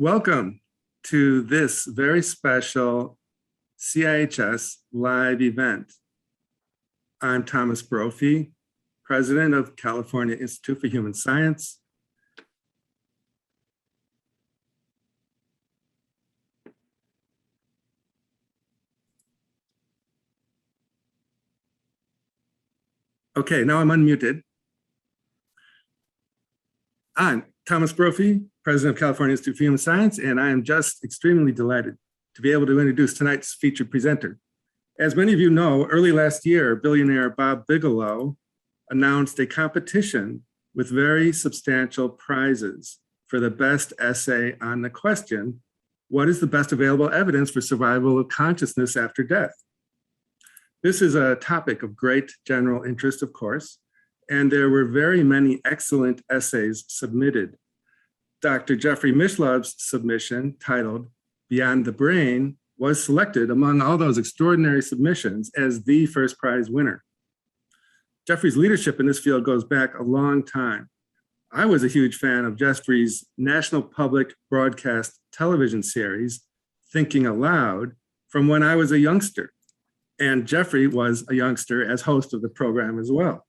Welcome to this very special CIHS live event. I'm Thomas Brophy, President of California Institute for Human Science. Okay, now I'm unmuted. I'm Thomas Brophy, President of California Institute for Human Science, and I am just extremely delighted to be able to introduce tonight's featured presenter. As many of you know, early last year, billionaire Bob Bigelow announced a competition with very substantial prizes for the best essay on the question, what is the best available evidence for survival of consciousness after death? This is a topic of great general interest, of course, and there were very many excellent essays submitted. Dr. Jeffrey Mishlove's submission, titled Beyond the Brain, was selected among all those extraordinary submissions as the first prize winner. Jeffrey's leadership in this field goes back a long time. I was a huge fan of Jeffrey's National Public Broadcast television series, Thinking Aloud, from when I was a youngster. And Jeffrey was a youngster as host of the program as well.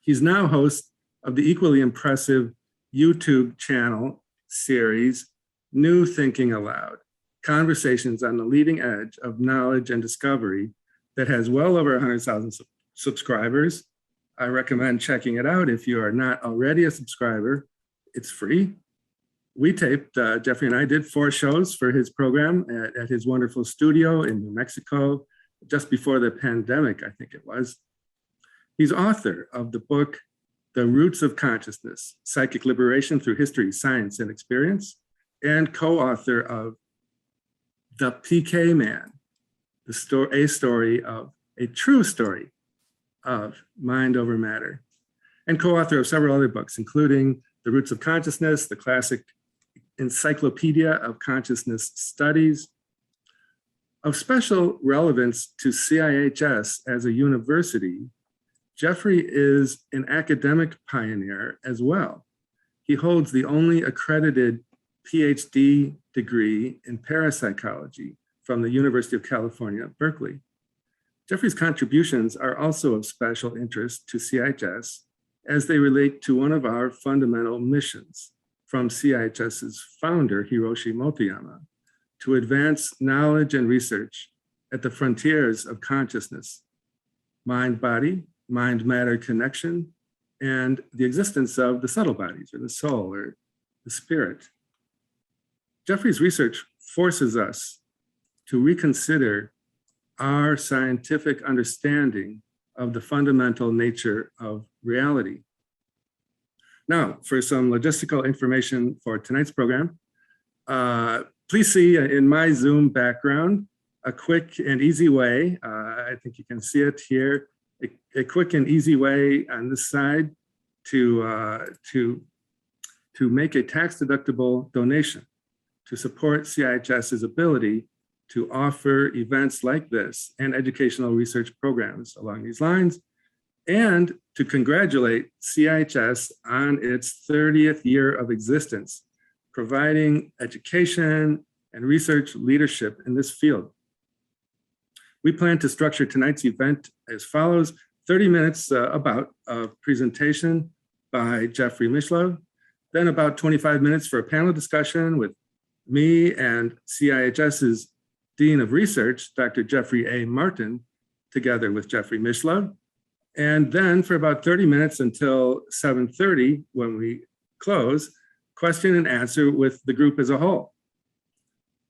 He's now host of the equally impressive YouTube channel series, New Thinking Aloud, conversations on the leading edge of knowledge and discovery, that has well over 100,000 subscribers. I recommend checking it out if you are not already a subscriber. It's free. We taped, Jeffrey and I did 4 shows for his program at his wonderful studio in New Mexico, just before the pandemic, I think it was. He's author of the book, The Roots of Consciousness, Psychic Liberation Through History, Science, and Experience, and co-author of The PK Man, a true story of mind over matter, and co-author of several other books, including The Roots of Consciousness, the classic Encyclopedia of Consciousness Studies. Of special relevance to CIHS as a university, Jeffrey is an academic pioneer as well. He holds the only accredited PhD degree in parapsychology from the University of California, Berkeley. Jeffrey's contributions are also of special interest to CIHS as they relate to one of our fundamental missions from CIHS's founder, Hiroshi Motoyama, to advance knowledge and research at the frontiers of consciousness, mind-body, mind-matter connection, and the existence of the subtle bodies, or the soul, or the spirit. Jeffrey's research forces us to reconsider our scientific understanding of the fundamental nature of reality. Now, for some logistical information for tonight's program, please see in my Zoom background a quick and easy way, I think you can see it here, a quick and easy way on this side to make a tax-deductible donation to support CIHS's ability to offer events like this and educational research programs along these lines, and to congratulate CIHS on its 30th year of existence, providing education and research leadership in this field. We plan to structure tonight's event as follows: 30 minutes about a presentation by Jeffrey Mishlove, then about 25 minutes for a panel discussion with me and CIHS's Dean of Research, Dr. Jeffrey A. Martin, together with Jeffrey Mishlove, and then for about 30 minutes until 7:30, when we close, question and answer with the group as a whole.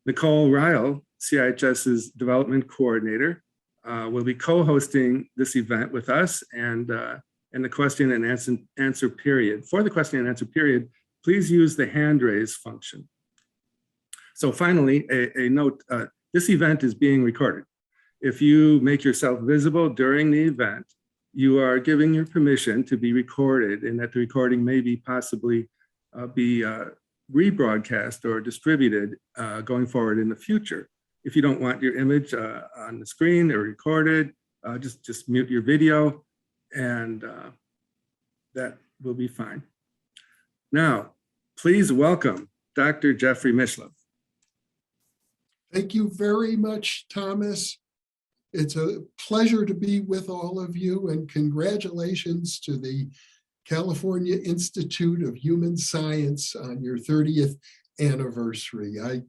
Nicole Ryle, CIHS's development coordinator, will be co-hosting this event with us, and the question and answer period. For the question and answer period, please use the hand raise function. So finally, a note, this event is being recorded. If you make yourself visible during the event, you are giving your permission to be recorded, and that the recording may be possibly be rebroadcast or distributed going forward in the future. If you don't want your image on the screen or recorded, just mute your video, and that will be fine. Now, please welcome Dr. Jeffrey Mishlove. Thank you very much, Thomas. It's a pleasure to be with all of you, and congratulations to the California Institute of Human Science on your 30th anniversary. I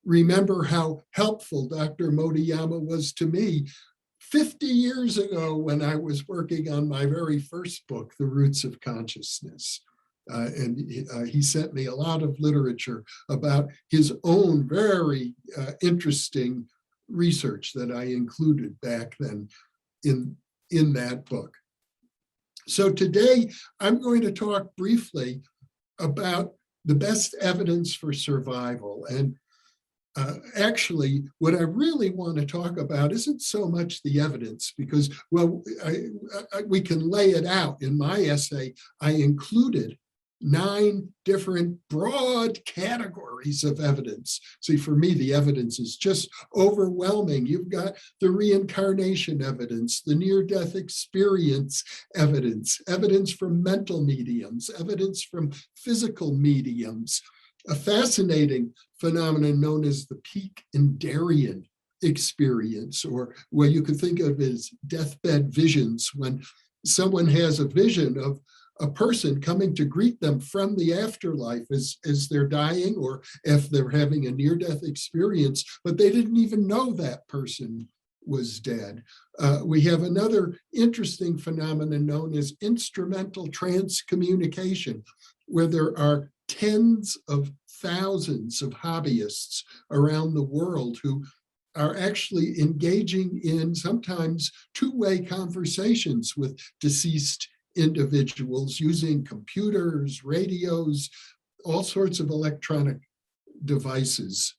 remember how helpful Dr. Motoyama was to me 50 years ago when I was working on my very first book, The Roots of Consciousness. And he sent me a lot of literature about his own very interesting research that I included back then in that book. So today I'm going to talk briefly about the best evidence for survival. And actually, what I really want to talk about isn't so much the evidence, because, well, we can lay it out. In my essay, I included 9 different broad categories of evidence. See, for me, the evidence is just overwhelming. You've got the reincarnation evidence, the near-death experience evidence, evidence from mental mediums, evidence from physical mediums, a fascinating phenomenon known as the peak Darien experience, or what you could think of as deathbed visions, when someone has a vision of a person coming to greet them from the afterlife as they're dying, or if they're having a near-death experience, but they didn't even know that person was dead. We have another interesting phenomenon known as instrumental transcommunication, where there are tens of thousands of hobbyists around the world who are actually engaging in sometimes two-way conversations with deceased individuals using computers, radios, all sorts of electronic devices.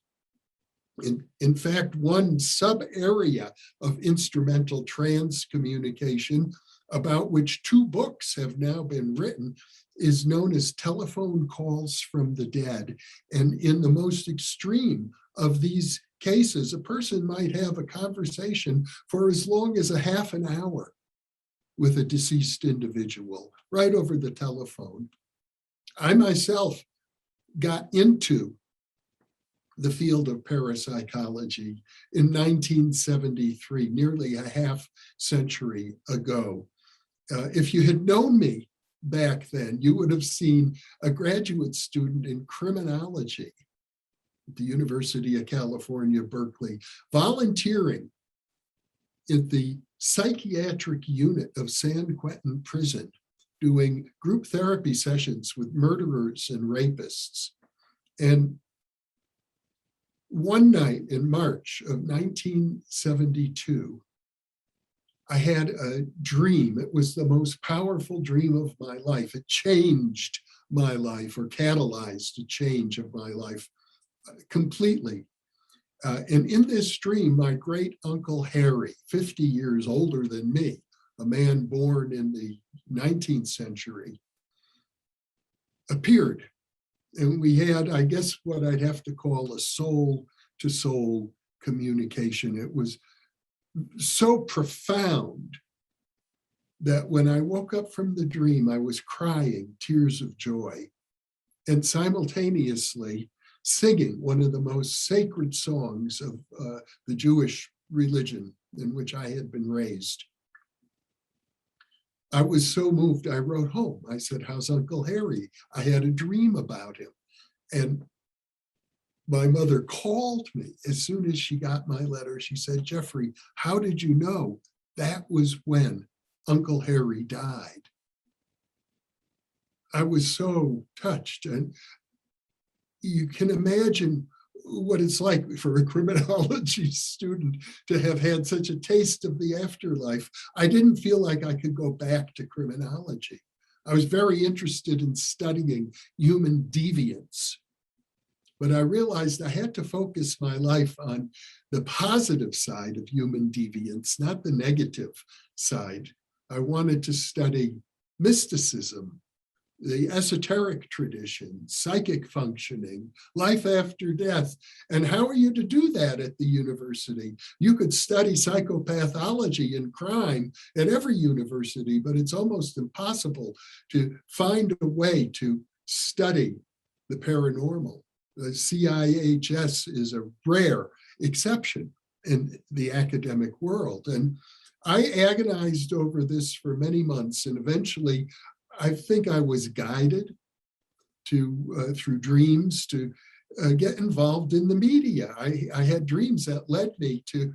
In fact, one sub-area of instrumental transcommunication, about which 2 books have now been written, is known as telephone calls from the dead. And in the most extreme of these cases, a person might have a conversation for as long as a half an hour with a deceased individual right over the telephone. I myself got into the field of parapsychology in 1973, nearly a half century ago. If you had known me back then, you would have seen a graduate student in criminology at the University of California, Berkeley, volunteering at the psychiatric unit of San Quentin Prison, doing group therapy sessions with murderers and rapists. And one night in March of 1972, I had a dream. It was the most powerful dream of my life. It changed my life, or catalyzed a change of my life completely. And in this dream, my great uncle Harry, 50 years older than me, a man born in the 19th century, appeared. And we had, I guess, what I'd have to call a soul-to-soul communication. It was so profound that when I woke up from the dream, I was crying tears of joy, and simultaneously singing one of the most sacred songs of the Jewish religion in which I had been raised. I was so moved, I wrote home. I said, "How's Uncle Harry? I had a dream about him." And my mother called me as soon as she got my letter. She said, "Jeffrey, how did you know that was when Uncle Harry died?" I was so touched. And you can imagine what it's like for a criminology student to have had such a taste of the afterlife. I didn't feel like I could go back to criminology. I was very interested in studying human deviance, but I realized I had to focus my life on the positive side of human deviance, not the negative side. I wanted to study mysticism, the esoteric tradition, psychic functioning, life after death. And how are you to do that at the university? You could study psychopathology and crime at every university, but it's almost impossible to find a way to study the paranormal. The CIHS is a rare exception in the academic world. And I agonized over this for many months, and eventually I think I was guided to through dreams to get involved in the media. I had dreams that led me to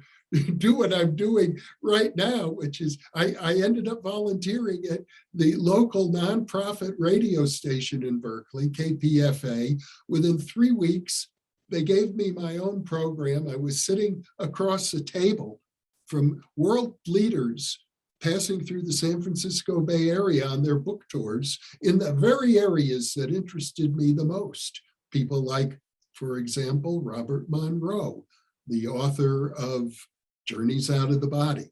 do what I'm doing right now, which is I ended up volunteering at the local nonprofit radio station in Berkeley, KPFA. Within 3 weeks, they gave me my own program. I was sitting across the table from world leaders passing through the San Francisco Bay Area on their book tours in the very areas that interested me the most. People like, for example, Robert Monroe, the author of Journeys Out of the Body.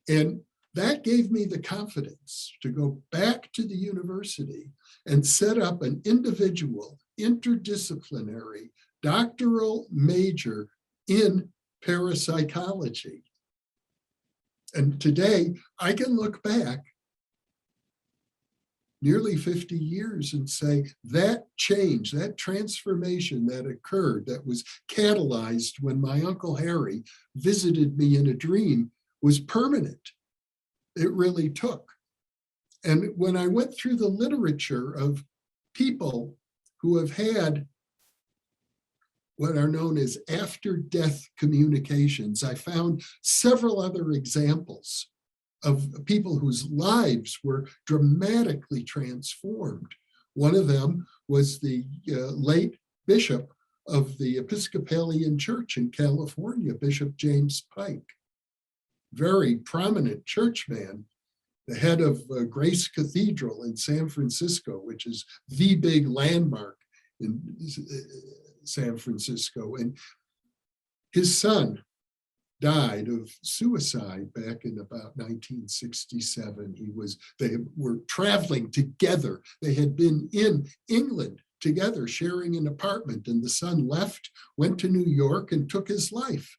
And that gave me the confidence to go back to the university and set up an individual, interdisciplinary, doctoral major in parapsychology. And today I can look back nearly 50 years and say that change, that transformation that occurred, that was catalyzed when my Uncle Harry visited me in a dream, was permanent. It really took. And when I went through the literature of people who have had what are known as after-death communications, I found several other examples of people whose lives were dramatically transformed. One of them was the late bishop of the Episcopalian Church in California, Bishop James Pike. Very prominent churchman, the head of Grace Cathedral in San Francisco, which is the big landmark in San Francisco. And his son died of suicide back in about 1967. They were traveling together. They had been in England together, sharing an apartment, and the son left, went to New York, and took his life.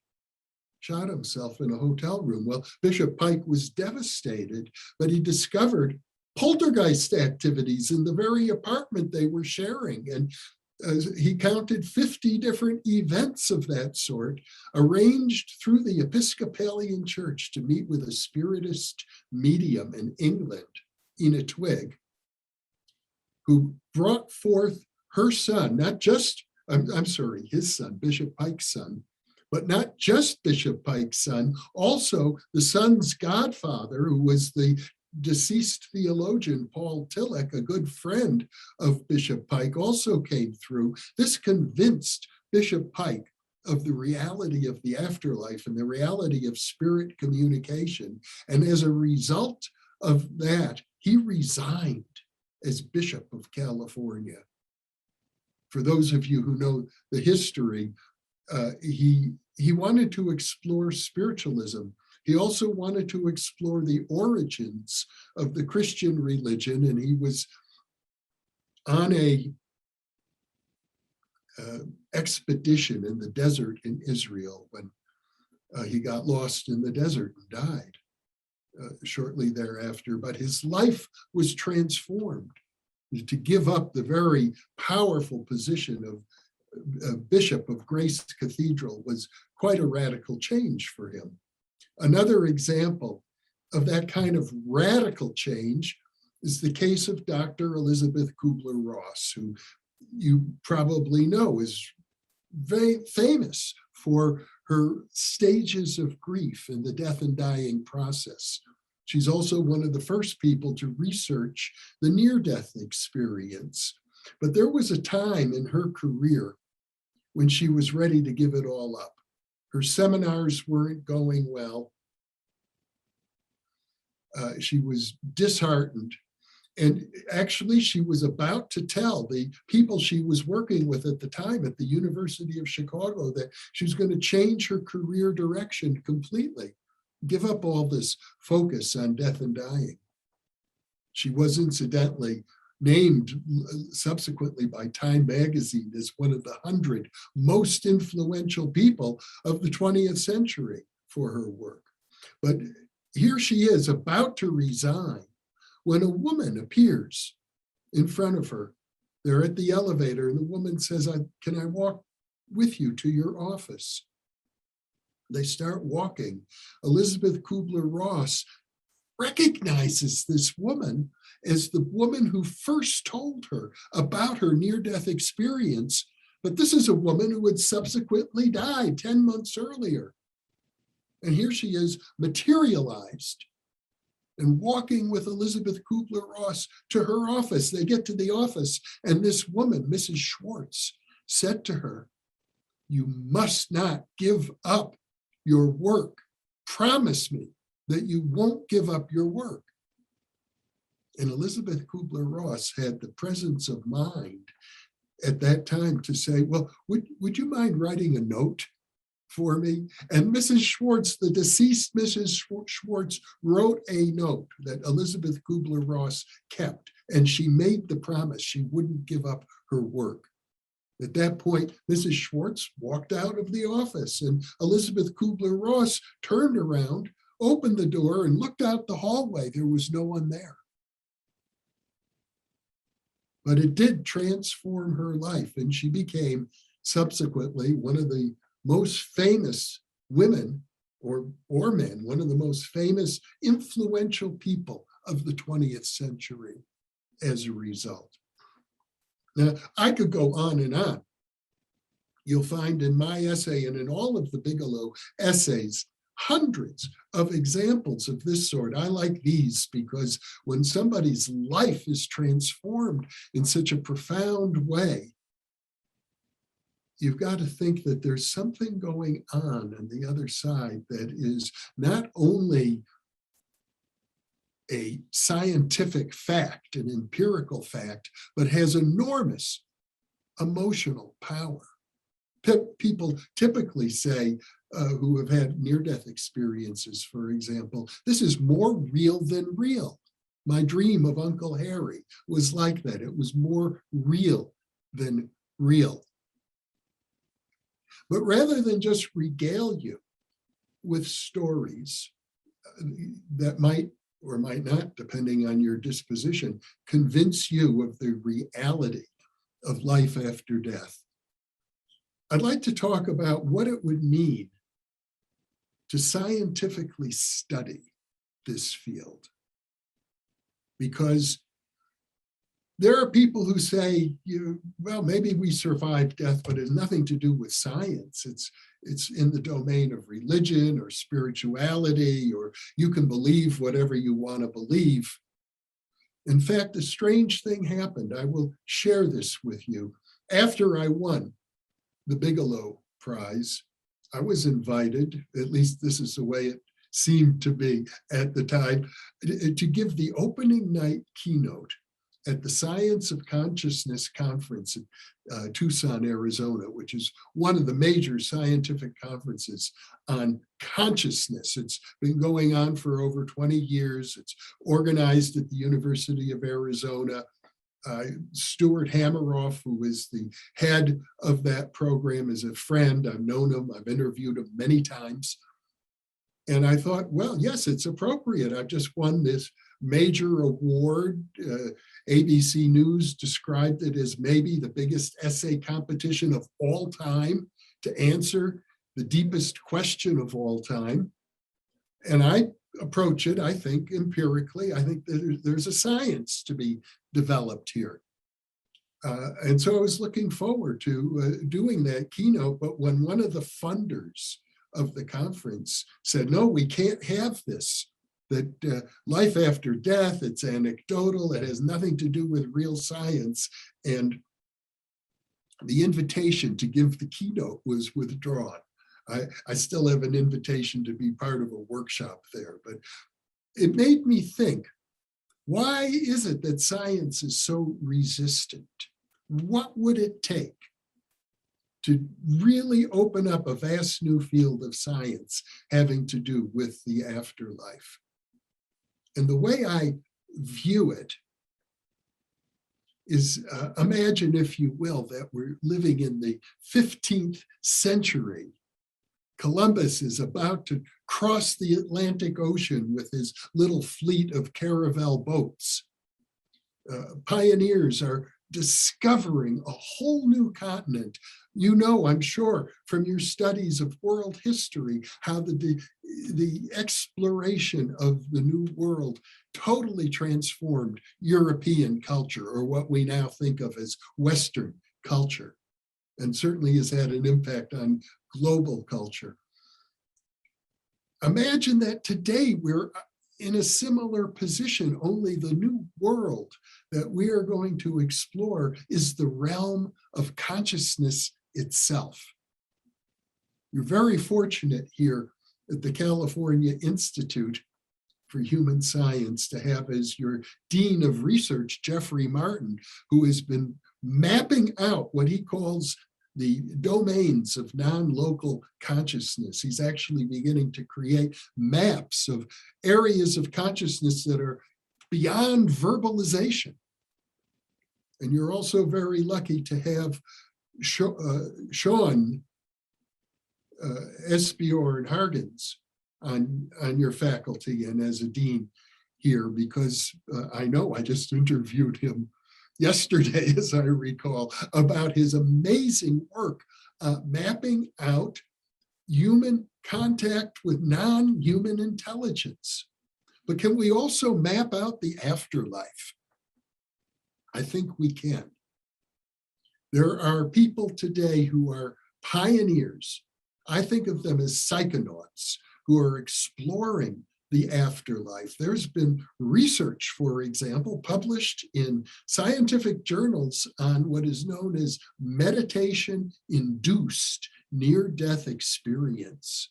Shot himself in a hotel room. Well, Bishop Pike was devastated, but he discovered poltergeist activities in the very apartment they were sharing. And he counted 50 different events of that sort, arranged through the Episcopalian Church to meet with a spiritist medium in England, Ina Twigg, who brought forth her son, not just, his son, Bishop Pike's son, but not just Bishop Pike's son, also the son's godfather, who was the deceased theologian Paul Tillich, a good friend of Bishop Pike, also came through. This convinced Bishop Pike of the reality of the afterlife and the reality of spirit communication. And as a result of that, he resigned as Bishop of California. For those of you who know the history, he wanted to explore spiritualism. He also wanted to explore the origins of the Christian religion, and he was on a expedition in the desert in Israel when he got lost in the desert and died shortly thereafter. But his life was transformed. To give up the very powerful position of Bishop of Grace Cathedral was quite a radical change for him. Another example of that kind of radical change is the case of Dr. Elizabeth Kubler-Ross, who you probably know is very famous for her stages of grief in the death and dying process. She's also one of the first people to research the near-death experience. But there was a time in her career when she was ready to give it all up. Her seminars weren't going well. She was disheartened. And actually, she was about to tell the people she was working with at the time at the University of Chicago that she was going to change her career direction completely, give up all this focus on death and dying. She was incidentally named subsequently by Time magazine as one of the 100 most influential people of the 20th century for her work. But here she is about to resign when a woman appears in front of her They're at the elevator and the woman says, can I walk with you to your office? They start walking. Elizabeth Kubler-Ross recognizes this woman as the woman who first told her about her near-death experience, but this is a woman who had subsequently died 10 months earlier. And here she is materialized and walking with Elizabeth Kubler-Ross to her office. They get to the office and this woman, Mrs. Schwartz, said to her, "You must not give up your work. Promise me that you won't give up your work." And Elizabeth Kubler-Ross had the presence of mind at that time to say, well, would you mind writing a note for me? And Mrs. Schwartz, the deceased Mrs. Schwartz, wrote a note that Elizabeth Kubler-Ross kept, and she made the promise she wouldn't give up her work. At that point, Mrs. Schwartz walked out of the office, and Elizabeth Kubler-Ross turned around, opened the door, and looked out the hallway. There was no one there. But it did transform her life, and she became subsequently one of the most famous women or men, one of the most famous influential people of the 20th century as a result. Now, I could go on and on. You'll find in my essay and in all of the Bigelow essays, hundreds of examples of this sort. I like these because when somebody's life is transformed in such a profound way, you've got to think that there's something going on the other side that is not only a scientific fact, an empirical fact, but has enormous emotional power. People typically say, who have had near-death experiences, for example, this is more real than real. My dream of Uncle Harry was like that. It was more real than real. But rather than just regale you with stories that might or might not, depending on your disposition, convince you of the reality of life after death, I'd like to talk about what it would mean to scientifically study this field. Because there are people who say, well, maybe we survive death, but it has nothing to do with science. It's in the domain of religion or spirituality, or you can believe whatever you want to believe. In fact, a strange thing happened. I will share this with you. After I won the Bigelow Prize, I was invited, at least this is the way it seemed to be at the time, to give the opening night keynote at the Science of Consciousness conference in Tucson, Arizona, which is one of the major scientific conferences on consciousness. It's been going on for over 20 years. It's organized at the University of Arizona. Stuart Hameroff, who is the head of that program, is a friend. I've known him. I've interviewed him many times. And I thought, well, yes, it's appropriate. I've just won this major award. ABC News described it as maybe the biggest essay competition of all time to answer the deepest question of all time. And I approach it, I think, empirically. I think there's a science to be developed here. And so I was looking forward to doing that keynote, but when one of the funders of the conference said, no, we can't have this, that life after death, it's anecdotal, it has nothing to do with real science, and the invitation to give the keynote was withdrawn. I still have an invitation to be part of a workshop there, but it made me think, why is it that science is so resistant? What would it take to really open up a vast new field of science having to do with the afterlife? And the way I view it is, imagine, if you will, that we're living in the 15th century. Columbus is about to cross the Atlantic Ocean with his little fleet of caravel boats. Pioneers are discovering a whole new continent. You know, I'm sure from your studies of world history, how the exploration of the New World totally transformed European culture, or what we now think of as Western culture, and certainly has had an impact on global culture. Imagine that today we're in a similar position, only the new world that we are going to explore is the realm of consciousness itself. You're very fortunate here at the California Institute for Human Science to have as your Dean of Research, Jeffrey Martin, who has been mapping out what he calls the domains of non-local consciousness. He's actually beginning to create maps of areas of consciousness that are beyond verbalization. And you're also very lucky to have Sean Esbjorn Hargens on your faculty and as a dean here, because I know I just interviewed him yesterday, as I recall, about his amazing work mapping out human contact with non-human intelligence. But can we also map out the afterlife? I think we can. There are people today who are pioneers. I think of them as psychonauts who are exploring the afterlife. There's been research, for example, published in scientific journals on what is known as meditation-induced near-death experience.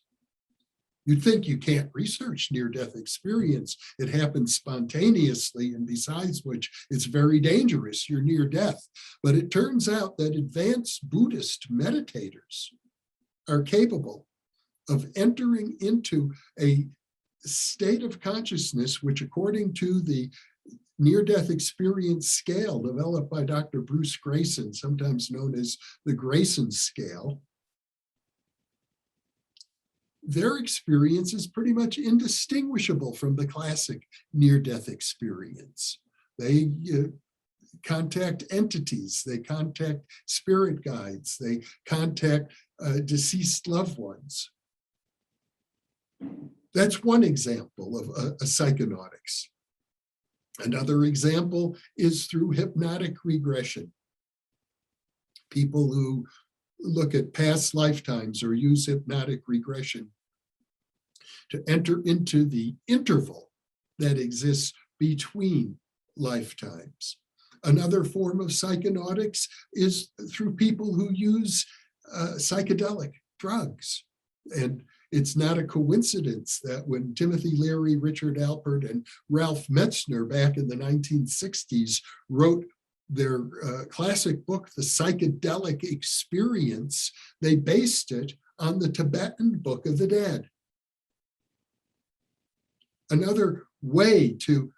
You'd think you can't research near-death experience. It happens spontaneously, and besides which, it's very dangerous. You're near death. But it turns out that advanced Buddhist meditators are capable of entering into a state of consciousness, which according to the near-death experience scale developed by Dr. Bruce Grayson, sometimes known as the Grayson scale, their experience is pretty much indistinguishable from the classic near-death experience. They contact entities, they contact spirit guides, they contact deceased loved ones. That's one example of a psychonautics. Another example is through hypnotic regression. People who look at past lifetimes or use hypnotic regression to enter into the interval that exists between lifetimes. Another form of psychonautics is through people who use psychedelic drugs. And it's not a coincidence that when Timothy Leary, Richard Alpert, and Ralph Metzner back in the 1960s wrote their classic book, The Psychedelic Experience, they based it on the Tibetan Book of the Dead. Another way to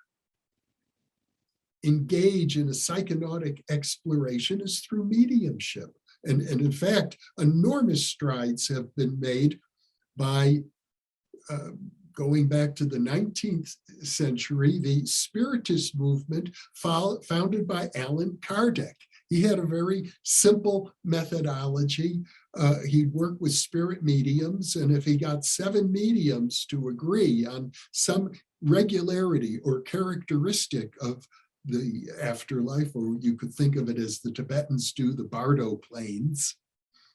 engage in a psychonautic exploration is through mediumship. And in fact, enormous strides have been made by going back to the 19th century, the Spiritist movement founded by Allan Kardec. He had a very simple methodology. He'd work with spirit mediums, and if he got 7 mediums to agree on some regularity or characteristic of the afterlife, or you could think of it as the Tibetans do, the Bardo plains,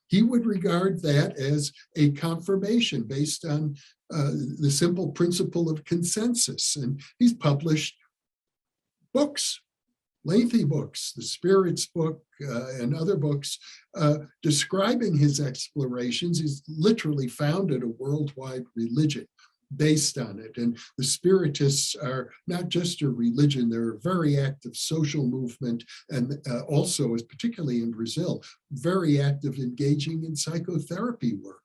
he would regard that as a confirmation based on the simple principle of consensus. And he's published books, lengthy books, the Spirits book and other books describing his explorations. He's literally founded a worldwide religion based on it. And the Spiritists are not just a religion, they're a very active social movement, and also, as particularly in Brazil, very active engaging in psychotherapy work.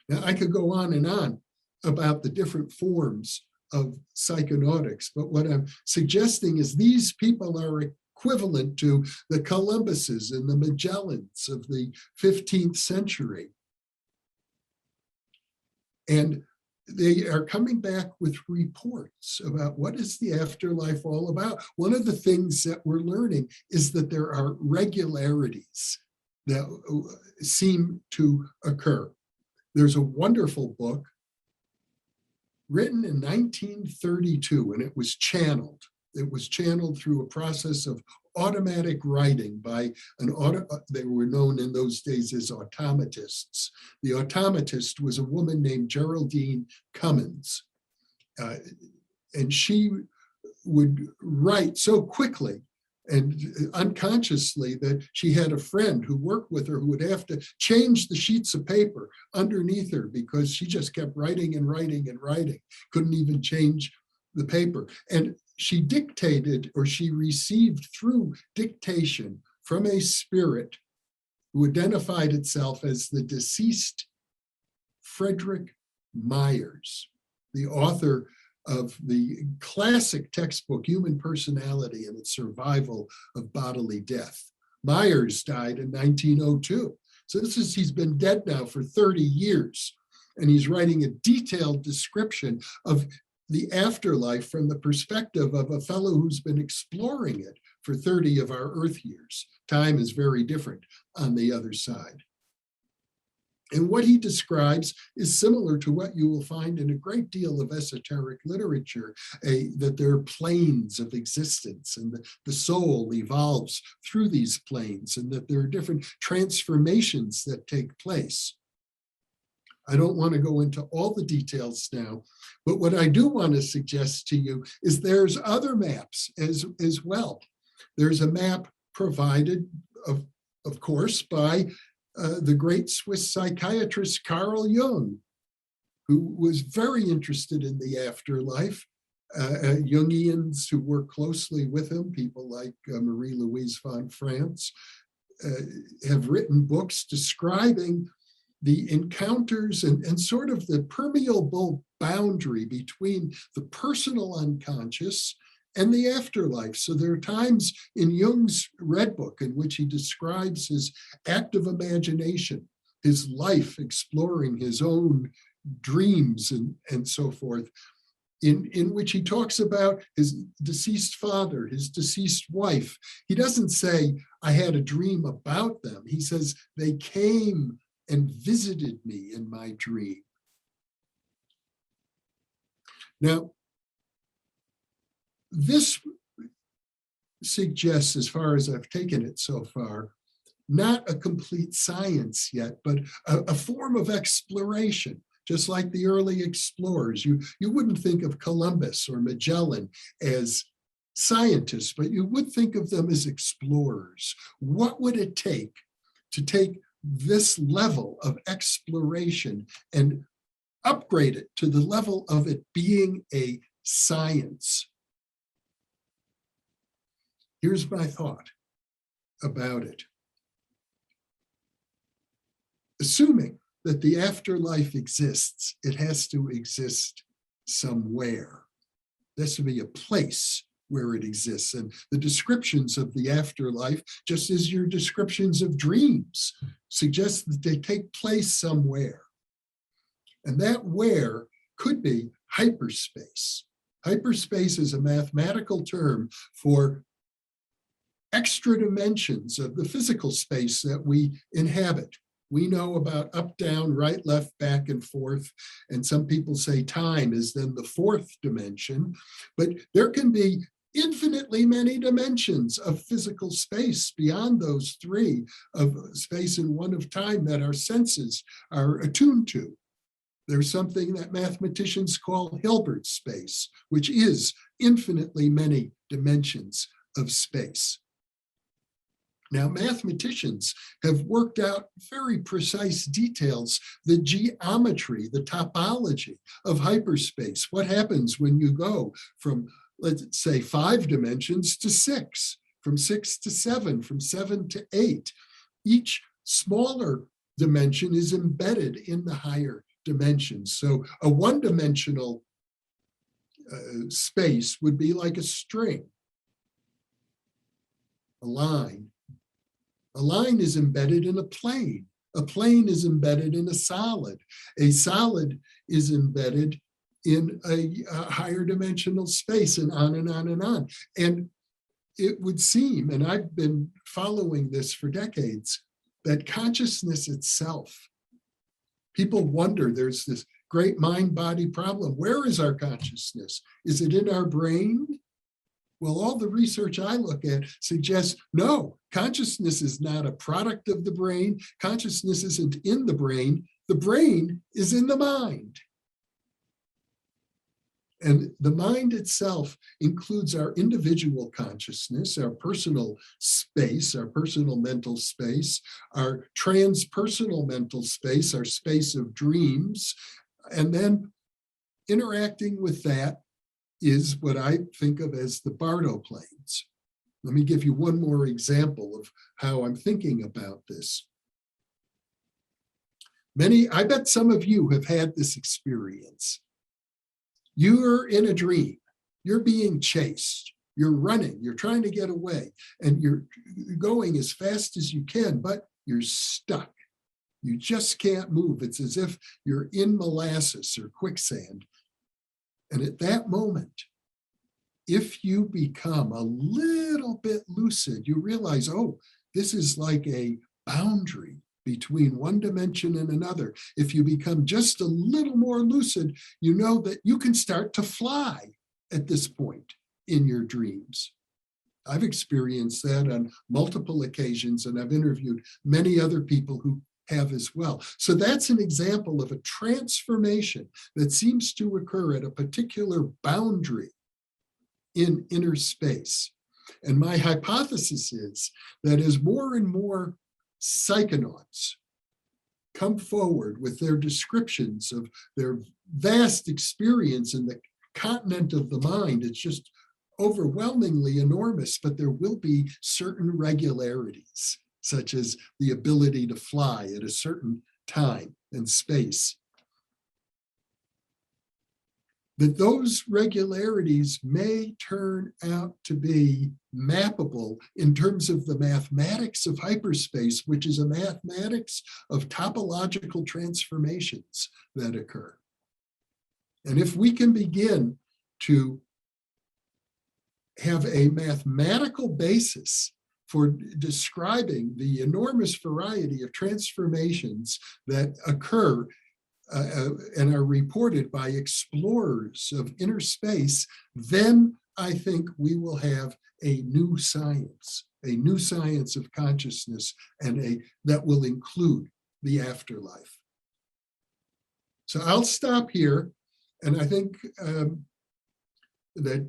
Now, I could go on and on about the different forms of psychonautics, but what I'm suggesting is these people are equivalent to the Columbuses and the Magellans of the 15th century. And they are coming back with reports about what is the afterlife all about. One of the things that we're learning is that there are regularities that seem to occur. There's a wonderful book written in 1932, and it was channeled. It was channeled through a process of automatic writing by they were known in those days as automatists. The automatist was a woman named Geraldine Cummins. And she would write so quickly and unconsciously that she had a friend who worked with her who would have to change the sheets of paper underneath her because she just kept writing and writing and writing, couldn't even change the paper. And she dictated, or she received through dictation from a spirit who identified itself as the deceased Frederick Myers, the author of the classic textbook, Human Personality and its Survival of Bodily Death. Myers died in 1902. So he's been dead now for 30 years. And he's writing a detailed description of the afterlife from the perspective of a fellow who's been exploring it for 30 of our Earth years. Time is very different on the other side. And what he describes is similar to what you will find in a great deal of esoteric literature, that there are planes of existence and the soul evolves through these planes and that there are different transformations that take place. I don't want to go into all the details now, but what I do want to suggest to you is there's other maps as well. There's a map provided, of course, by the great Swiss psychiatrist Carl Jung, who was very interested in the afterlife. Jungians who work closely with him, people like Marie-Louise von France, have written books describing the encounters and sort of the permeable boundary between the personal unconscious and the afterlife. So there are times in Jung's Red Book in which he describes his active imagination, his life exploring his own dreams and so forth, in which he talks about his deceased father, his deceased wife. He doesn't say, I had a dream about them. He says, they came and visited me in my dream. Now, this suggests, as far as I've taken it so far, not a complete science yet, but a form of exploration, just like the early explorers. You wouldn't think of Columbus or Magellan as scientists, but you would think of them as explorers. What would it take to take this level of exploration and upgrade it to the level of it being a science? Here's my thought about it. Assuming that the afterlife exists, it has to exist somewhere. There has to be a place where it exists. And the descriptions of the afterlife, just as your descriptions of dreams, suggest that they take place somewhere. And that where could be hyperspace. Hyperspace is a mathematical term for extra dimensions of the physical space that we inhabit. We know about up, down, right, left, back, and forth. And some people say time is then the fourth dimension. But there can be infinitely many dimensions of physical space beyond those three, of space and one of time, that our senses are attuned to. There's something that mathematicians call Hilbert space, which is infinitely many dimensions of space. Now, mathematicians have worked out very precise details, the geometry, the topology of hyperspace. What happens when you go from, let's say, 5 dimensions to 6, from 6 to 7, from 7 to 8. Each smaller dimension is embedded in the higher dimensions. So a one-dimensional space would be like a string, a line. A line is embedded in a plane. A plane is embedded in a solid. A solid is embedded in a higher dimensional space, and on and on and on. And it would seem, and I've been following this for decades, that consciousness itself, people wonder, there's this great mind-body problem. Where is our consciousness? Is it in our brain? Well, all the research I look at suggests, no, consciousness is not a product of the brain. Consciousness isn't in the brain. The brain is in the mind. And the mind itself includes our individual consciousness, our personal space, our personal mental space, our transpersonal mental space, our space of dreams. And then interacting with that is what I think of as the Bardo planes. Let me give you one more example of how I'm thinking about this. I bet some of you have had this experience. You're in a dream, you're being chased, you're running, you're trying to get away, and you're going as fast as you can, but you're stuck. You just can't move. It's as if you're in molasses or quicksand. And at that moment, if you become a little bit lucid, you realize, oh, this is like a boundary between one dimension and another. If you become just a little more lucid, you know that you can start to fly at this point in your dreams. I've experienced that on multiple occasions, and I've interviewed many other people who have as well. So that's an example of a transformation that seems to occur at a particular boundary in inner space. And my hypothesis is that as more and more psychonauts come forward with their descriptions of their vast experience in the continent of the mind, it's just overwhelmingly enormous, but there will be certain regularities, such as the ability to fly at a certain time and space. That those regularities may turn out to be mappable in terms of the mathematics of hyperspace, which is a mathematics of topological transformations that occur. And if we can begin to have a mathematical basis for describing the enormous variety of transformations that occur and are reported by explorers of inner space, then I think we will have a new science of consciousness, and that will include the afterlife. So I'll stop here, and I think that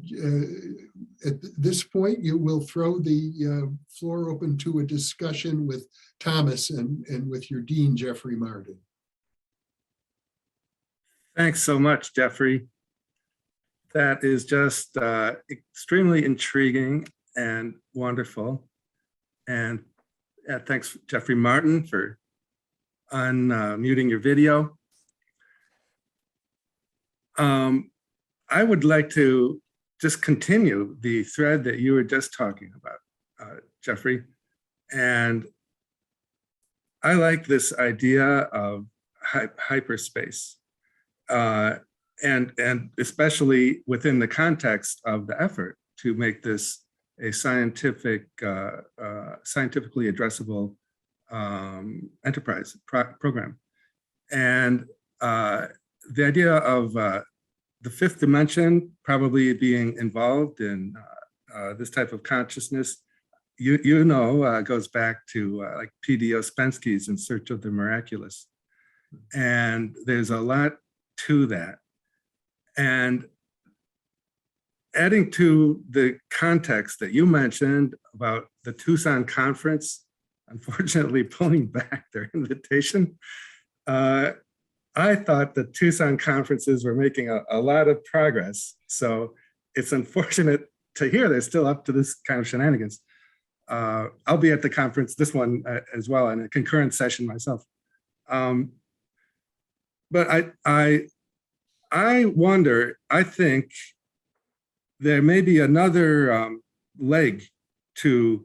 at this point you will throw the floor open to a discussion with Thomas and with your dean, Jeffrey Martin. Thanks so much, Jeffrey. That is just extremely intriguing and wonderful. And thanks, Jeffrey Martin, for unmuting your video. I would like to just continue the thread that you were just talking about, Jeffrey. And I like this idea of hyperspace. And especially within the context of the effort to make this a scientifically addressable enterprise program. And the idea of the fifth dimension probably being involved in this type of consciousness, goes back to like P.D. Ouspensky's In Search of the Miraculous. And there's a lot to that. And adding to the context that you mentioned about the Tucson conference, unfortunately pulling back their invitation, I thought the Tucson conferences were making a lot of progress. So it's unfortunate to hear they're still up to this kind of shenanigans. I'll be at the conference, this one as well, in a concurrent session myself. But I wonder, I think there may be another leg to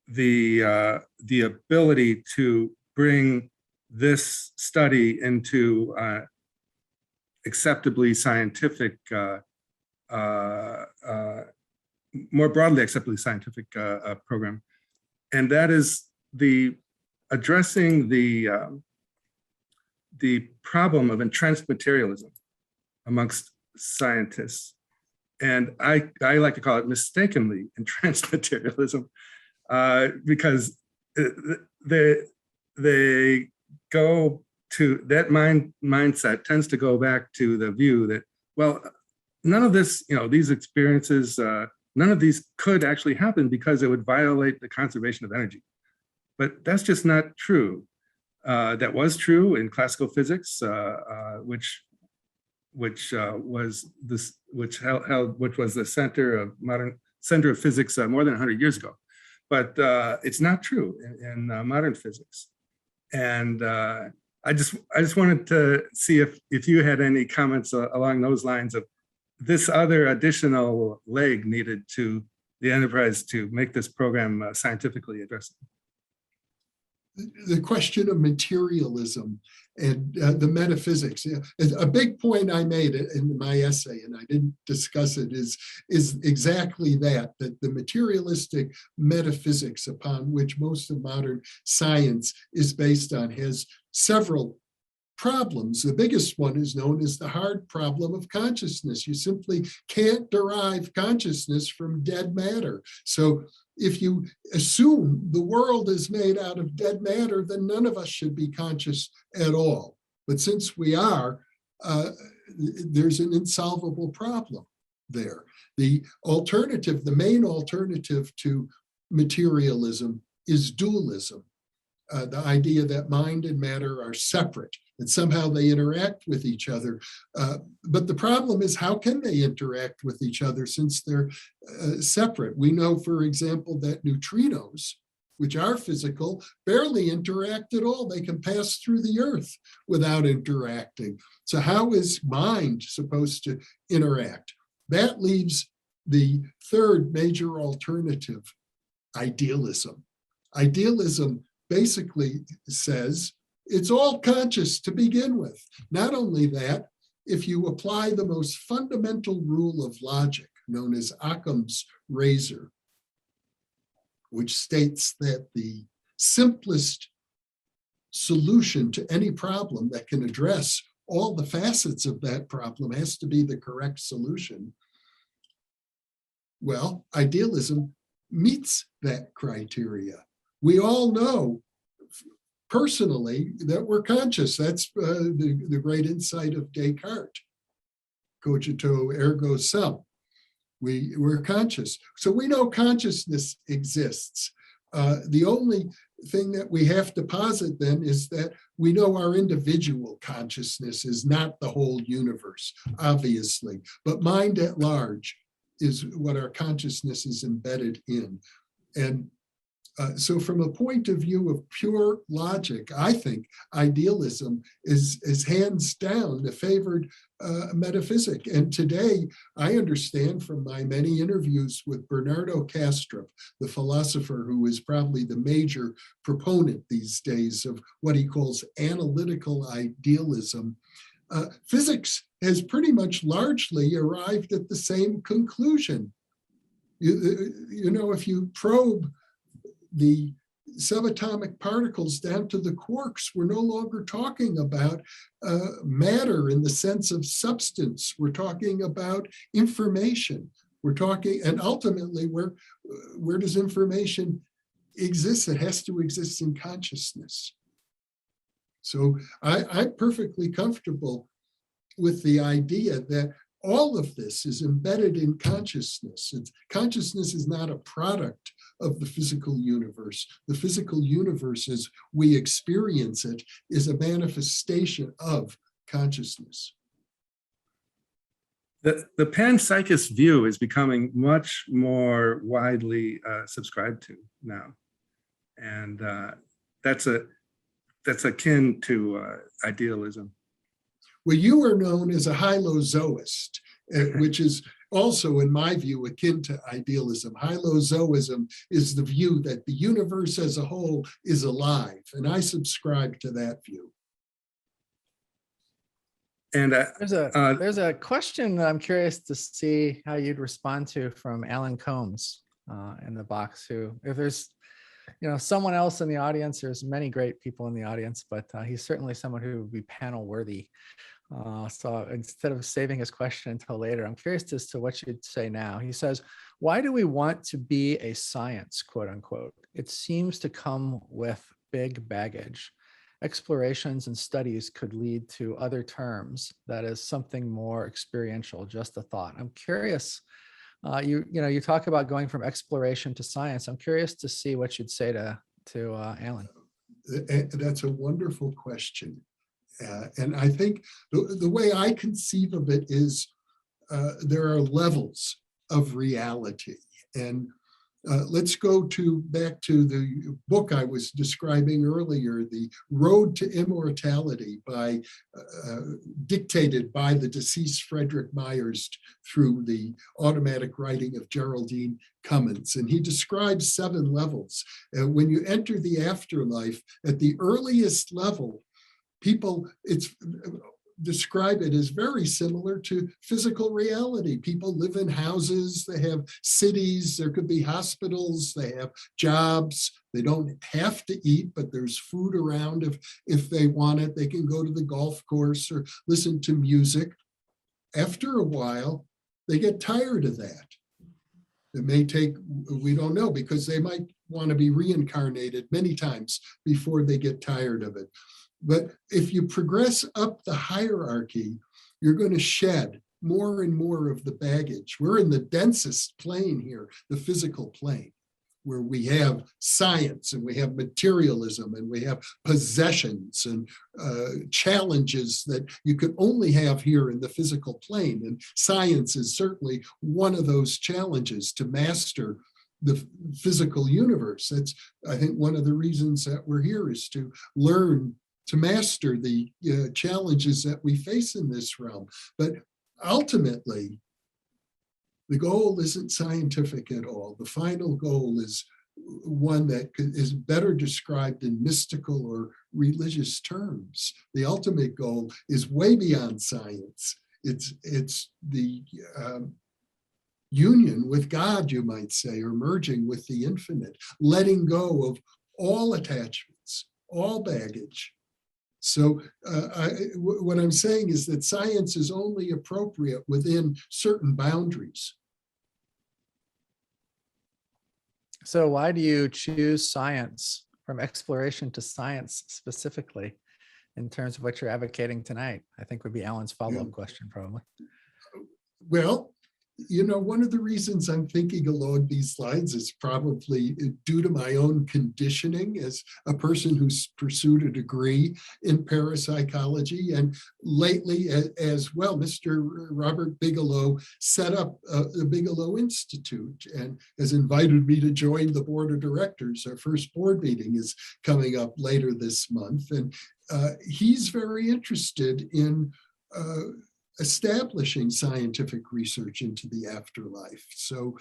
the ability to bring this study into acceptably scientific, more broadly acceptably scientific program. And that is addressing the problem of entrenched materialism amongst scientists. And I like to call it mistakenly entrenched materialism, because they go to that mindset tends to go back to the view that, well, none of this, these experiences, none of these could actually happen because it would violate the conservation of energy. But that's just not true. That was true in classical physics, which was the center of physics more than 100 years ago. But it's not true in modern physics. And I just wanted to see if you had any comments along those lines of this other additional leg needed to the enterprise to make this program scientifically addressable. The question of materialism and the metaphysics. A big point I made in my essay, and I didn't discuss it, is exactly that the materialistic metaphysics upon which most of modern science is based on has several problems. The biggest one is known as the hard problem of consciousness. You simply can't derive consciousness from dead matter. So if you assume the world is made out of dead matter, then none of us should be conscious at all. But since we are, there's an insolvable problem there. The main alternative to materialism is dualism. The idea that mind and matter are separate, and somehow they interact with each other. But the problem is, how can they interact with each other since they're separate? We know, for example, that neutrinos, which are physical, barely interact at all. They can pass through the earth without interacting. So how is mind supposed to interact? That leaves the third major alternative, idealism. Idealism basically says it's all conscious to begin with. Not only that, if you apply the most fundamental rule of logic, known as Occam's razor, which states that the simplest solution to any problem that can address all the facets of that problem has to be the correct solution. Well, idealism meets that criteria. We all know personally that we're conscious. That's the great insight of Descartes. Cogito ergo sum. We're conscious. So we know consciousness exists. The only thing that we have to posit then is that we know our individual consciousness is not the whole universe, obviously, but mind at large is what our consciousness is embedded in. And so from a point of view of pure logic, I think idealism is hands down the favored metaphysic. And today, I understand from my many interviews with Bernardo Kastrup, the philosopher who is probably the major proponent these days of what he calls analytical idealism, physics has pretty much largely arrived at the same conclusion. You know, if you probe the subatomic particles down to the quarks, we're no longer talking about matter in the sense of substance. We're talking about information. We're talking, and ultimately, where does information exist? It has to exist in consciousness. So I'm perfectly comfortable with the idea that all of this is embedded in consciousness. Consciousness is not a product of the physical universe. The physical universe, as we experience it, is a manifestation of consciousness. The panpsychist view is becoming much more widely subscribed to now. And that's akin to idealism. Well, you are known as a hylozoist, which is also, in my view, akin to idealism. Hylozoism is the view that the universe as a whole is alive, and I subscribe to that view. And There's a question that I'm curious to see how you'd respond to from Alan Combs in the box, who, if there's someone else in the audience, there's many great people in the audience, but he's certainly someone who would be panel worthy. So instead of saving his question until later, I'm curious as to what you'd say now. He says, why do we want to be a science, quote unquote? It seems to come with big baggage. Explorations and studies could lead to other terms, that is something more experiential, just a thought. I'm curious, you talk about going from exploration to science. I'm curious to see what you'd say to Alan. That's a wonderful question. And I think the way I conceive of it is there are levels of reality. And let's go back to the book I was describing earlier, The Road to Immortality, dictated by the deceased Frederick Myers through the automatic writing of Geraldine Cummins. And he describes 7 levels. When you enter the afterlife, at the earliest level, people describe it as very similar to physical reality. People live in houses, they have cities, there could be hospitals, they have jobs, they don't have to eat, but there's food around if they want it. They can go to the golf course or listen to music. After a while, they get tired of that. It may take, we don't know, because they might want to be reincarnated many times before they get tired of it. But if you progress up the hierarchy, you're going to shed more and more of the baggage. We're in the densest plane here, the physical plane, where we have science and we have materialism and we have possessions and challenges that you could only have here in the physical plane. And science is certainly one of those challenges, to master the physical universe. That's, I think, one of the reasons that we're here, is to learn to master the challenges that we face in this realm. But ultimately, the goal isn't scientific at all. The final goal is one that is better described in mystical or religious terms. The ultimate goal is way beyond science. It's the union with God, you might say, or merging with the infinite, letting go of all attachments, all baggage. So what I'm saying is that science is only appropriate within certain boundaries. So why do you choose science, from exploration to science specifically, in terms of what you're advocating tonight? I think would be Alan's follow-up question, probably. Well, one of the reasons I'm thinking along these lines is probably due to my own conditioning as a person who's pursued a degree in parapsychology. And lately as well, Mr. Robert Bigelow set up the Bigelow Institute and has invited me to join the board of directors. Our first board meeting is coming up later this month. And he's very interested in establishing scientific research into the afterlife. So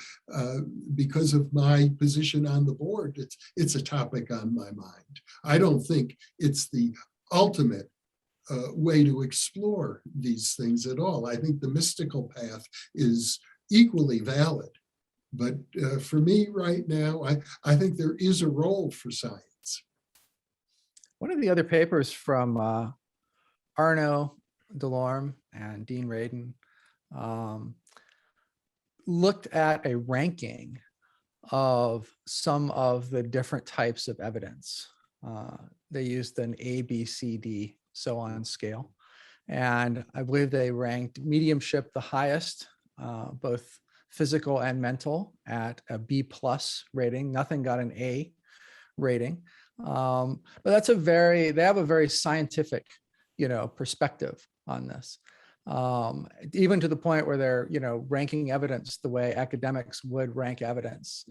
because of my position on the board, it's a topic on my mind. I don't think it's the ultimate way to explore these things at all. I think the mystical path is equally valid. But for me right now, I think there is a role for science. One of the other papers from Arno Delorme and Dean Radin looked at a ranking of some of the different types of evidence. They used an A, B, C, D, so on scale. And I believe they ranked mediumship the highest, both physical and mental, at a B+ rating. Nothing got an A rating. But they have a very scientific, perspective on this, even to the point where they're, ranking evidence the way academics would rank evidence,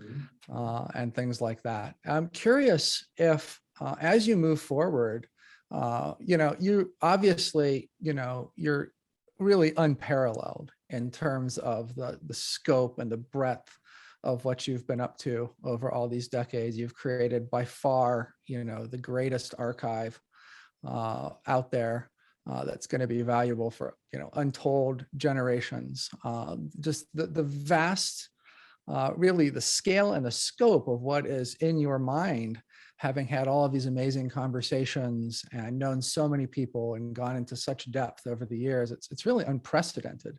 and things like that. I'm curious if, as you move forward, you obviously, you're really unparalleled in terms of the scope and the breadth of what you've been up to over all these decades. You've created by far, the greatest archive out there that's going to be valuable for, untold generations. Just the vast, really the scale and the scope of what is in your mind, having had all of these amazing conversations and known so many people and gone into such depth over the years, it's really unprecedented.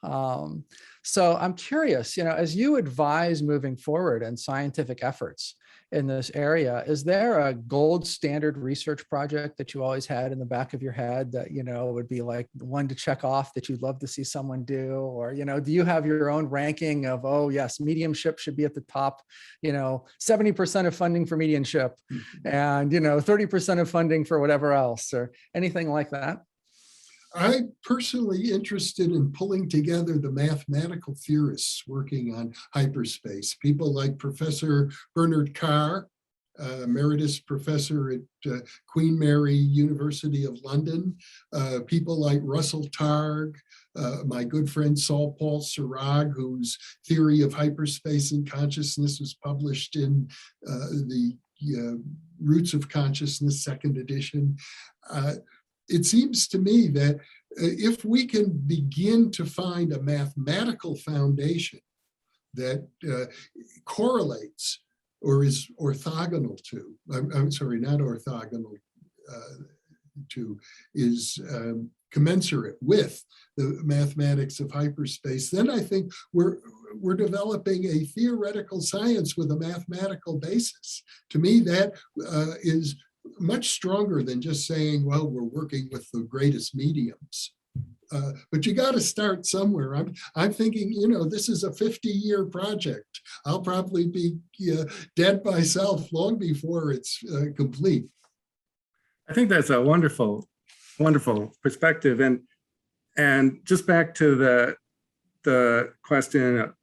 So I'm curious, as you advise moving forward in scientific efforts in this area, is there a gold standard research project that you always had in the back of your head that, would be like one to check off that you'd love to see someone do? Or, do you have your own ranking of, oh yes, mediumship should be at the top, 70% of funding for mediumship and, 30% of funding for whatever else or anything like that? I'm personally interested in pulling together the mathematical theorists working on hyperspace, people like Professor Bernard Carr, emeritus professor at Queen Mary University of London, people like Russell Targ, my good friend Saul Paul Sarag, whose theory of hyperspace and consciousness was published in the Roots of Consciousness, second edition. It seems to me that if we can begin to find a mathematical foundation that correlates or is orthogonal to, I'm sorry, not orthogonal to, is commensurate with the mathematics of hyperspace, then I think we're developing a theoretical science with a mathematical basis. To me, that is much stronger than just saying, well, we're working with the greatest mediums. But you got to start somewhere. I'm thinking, this is a 50-year project. I'll probably be dead myself long before it's complete. I think that's a wonderful, wonderful perspective. And just back to the question of,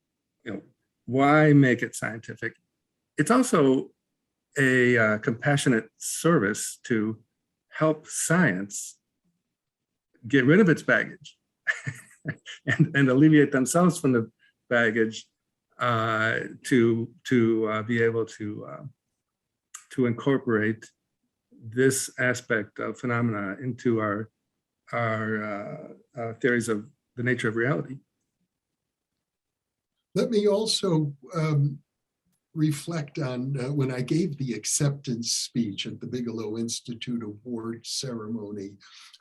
why make it scientific? It's also a compassionate service to help science get rid of its baggage and alleviate themselves from the baggage to be able to incorporate this aspect of phenomena into our theories of the nature of reality. Let me also reflect on when I gave the acceptance speech at the Bigelow Institute Award ceremony.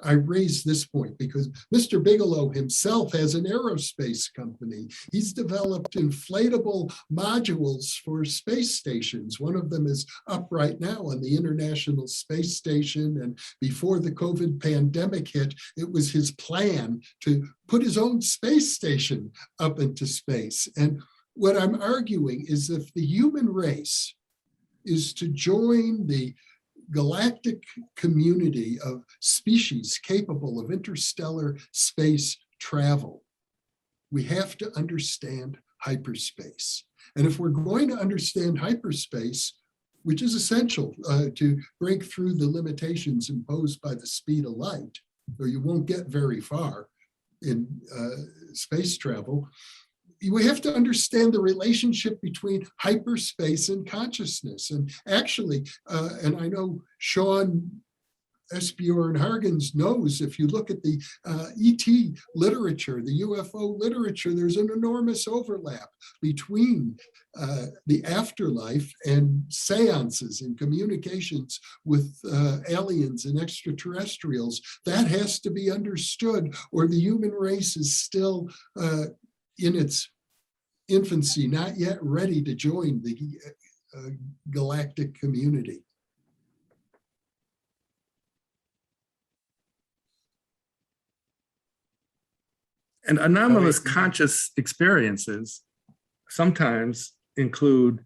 I raised this point because Mr. Bigelow himself has an aerospace company. He's developed inflatable modules for space stations. One of them is up right now on the International Space Station. And before the COVID pandemic hit, it was his plan to put his own space station up into space. And what I'm arguing is if the human race is to join the galactic community of species capable of interstellar space travel, we have to understand hyperspace. And if we're going to understand hyperspace, which is essential to break through the limitations imposed by the speed of light, or you won't get very far in space travel, we have to understand the relationship between hyperspace and consciousness. And actually, and I know Sean Esbjorn Hargens knows, if you look at the ET literature, the UFO literature, there's an enormous overlap between the afterlife and seances and communications with aliens and extraterrestrials. That has to be understood, or the human race is still in its infancy, not yet ready to join the galactic community. And anomalous conscious experiences sometimes include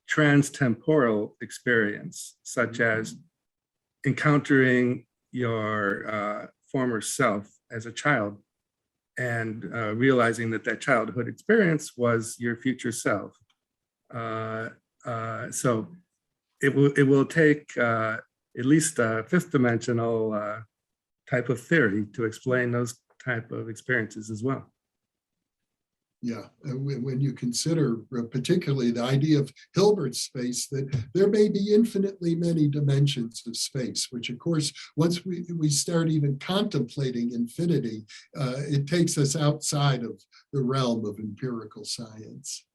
transtemporal experience, such as encountering your former self as a child and realizing that that childhood experience was your future self. So it will take at least a fifth dimensional type of theory to explain those type of experiences as well. Yeah, when you consider particularly the idea of Hilbert space, that there may be infinitely many dimensions of space, which of course, once we start even contemplating infinity, it takes us outside of the realm of empirical science.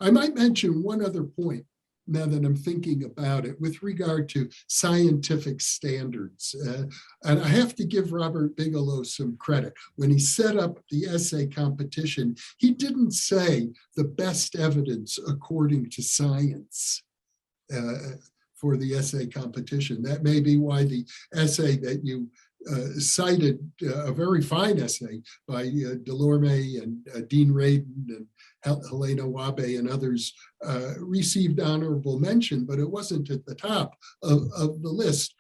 I might mention one other point now that I'm thinking about it with regard to scientific standards. And I have to give Robert Bigelow some credit. When he set up the essay competition, he didn't say the best evidence according to science for the essay competition. That may be why the essay that you cited, a very fine essay by Delorme and Dean Radin and Helena Wabe and others, received honorable mention, but it wasn't at the top of the list.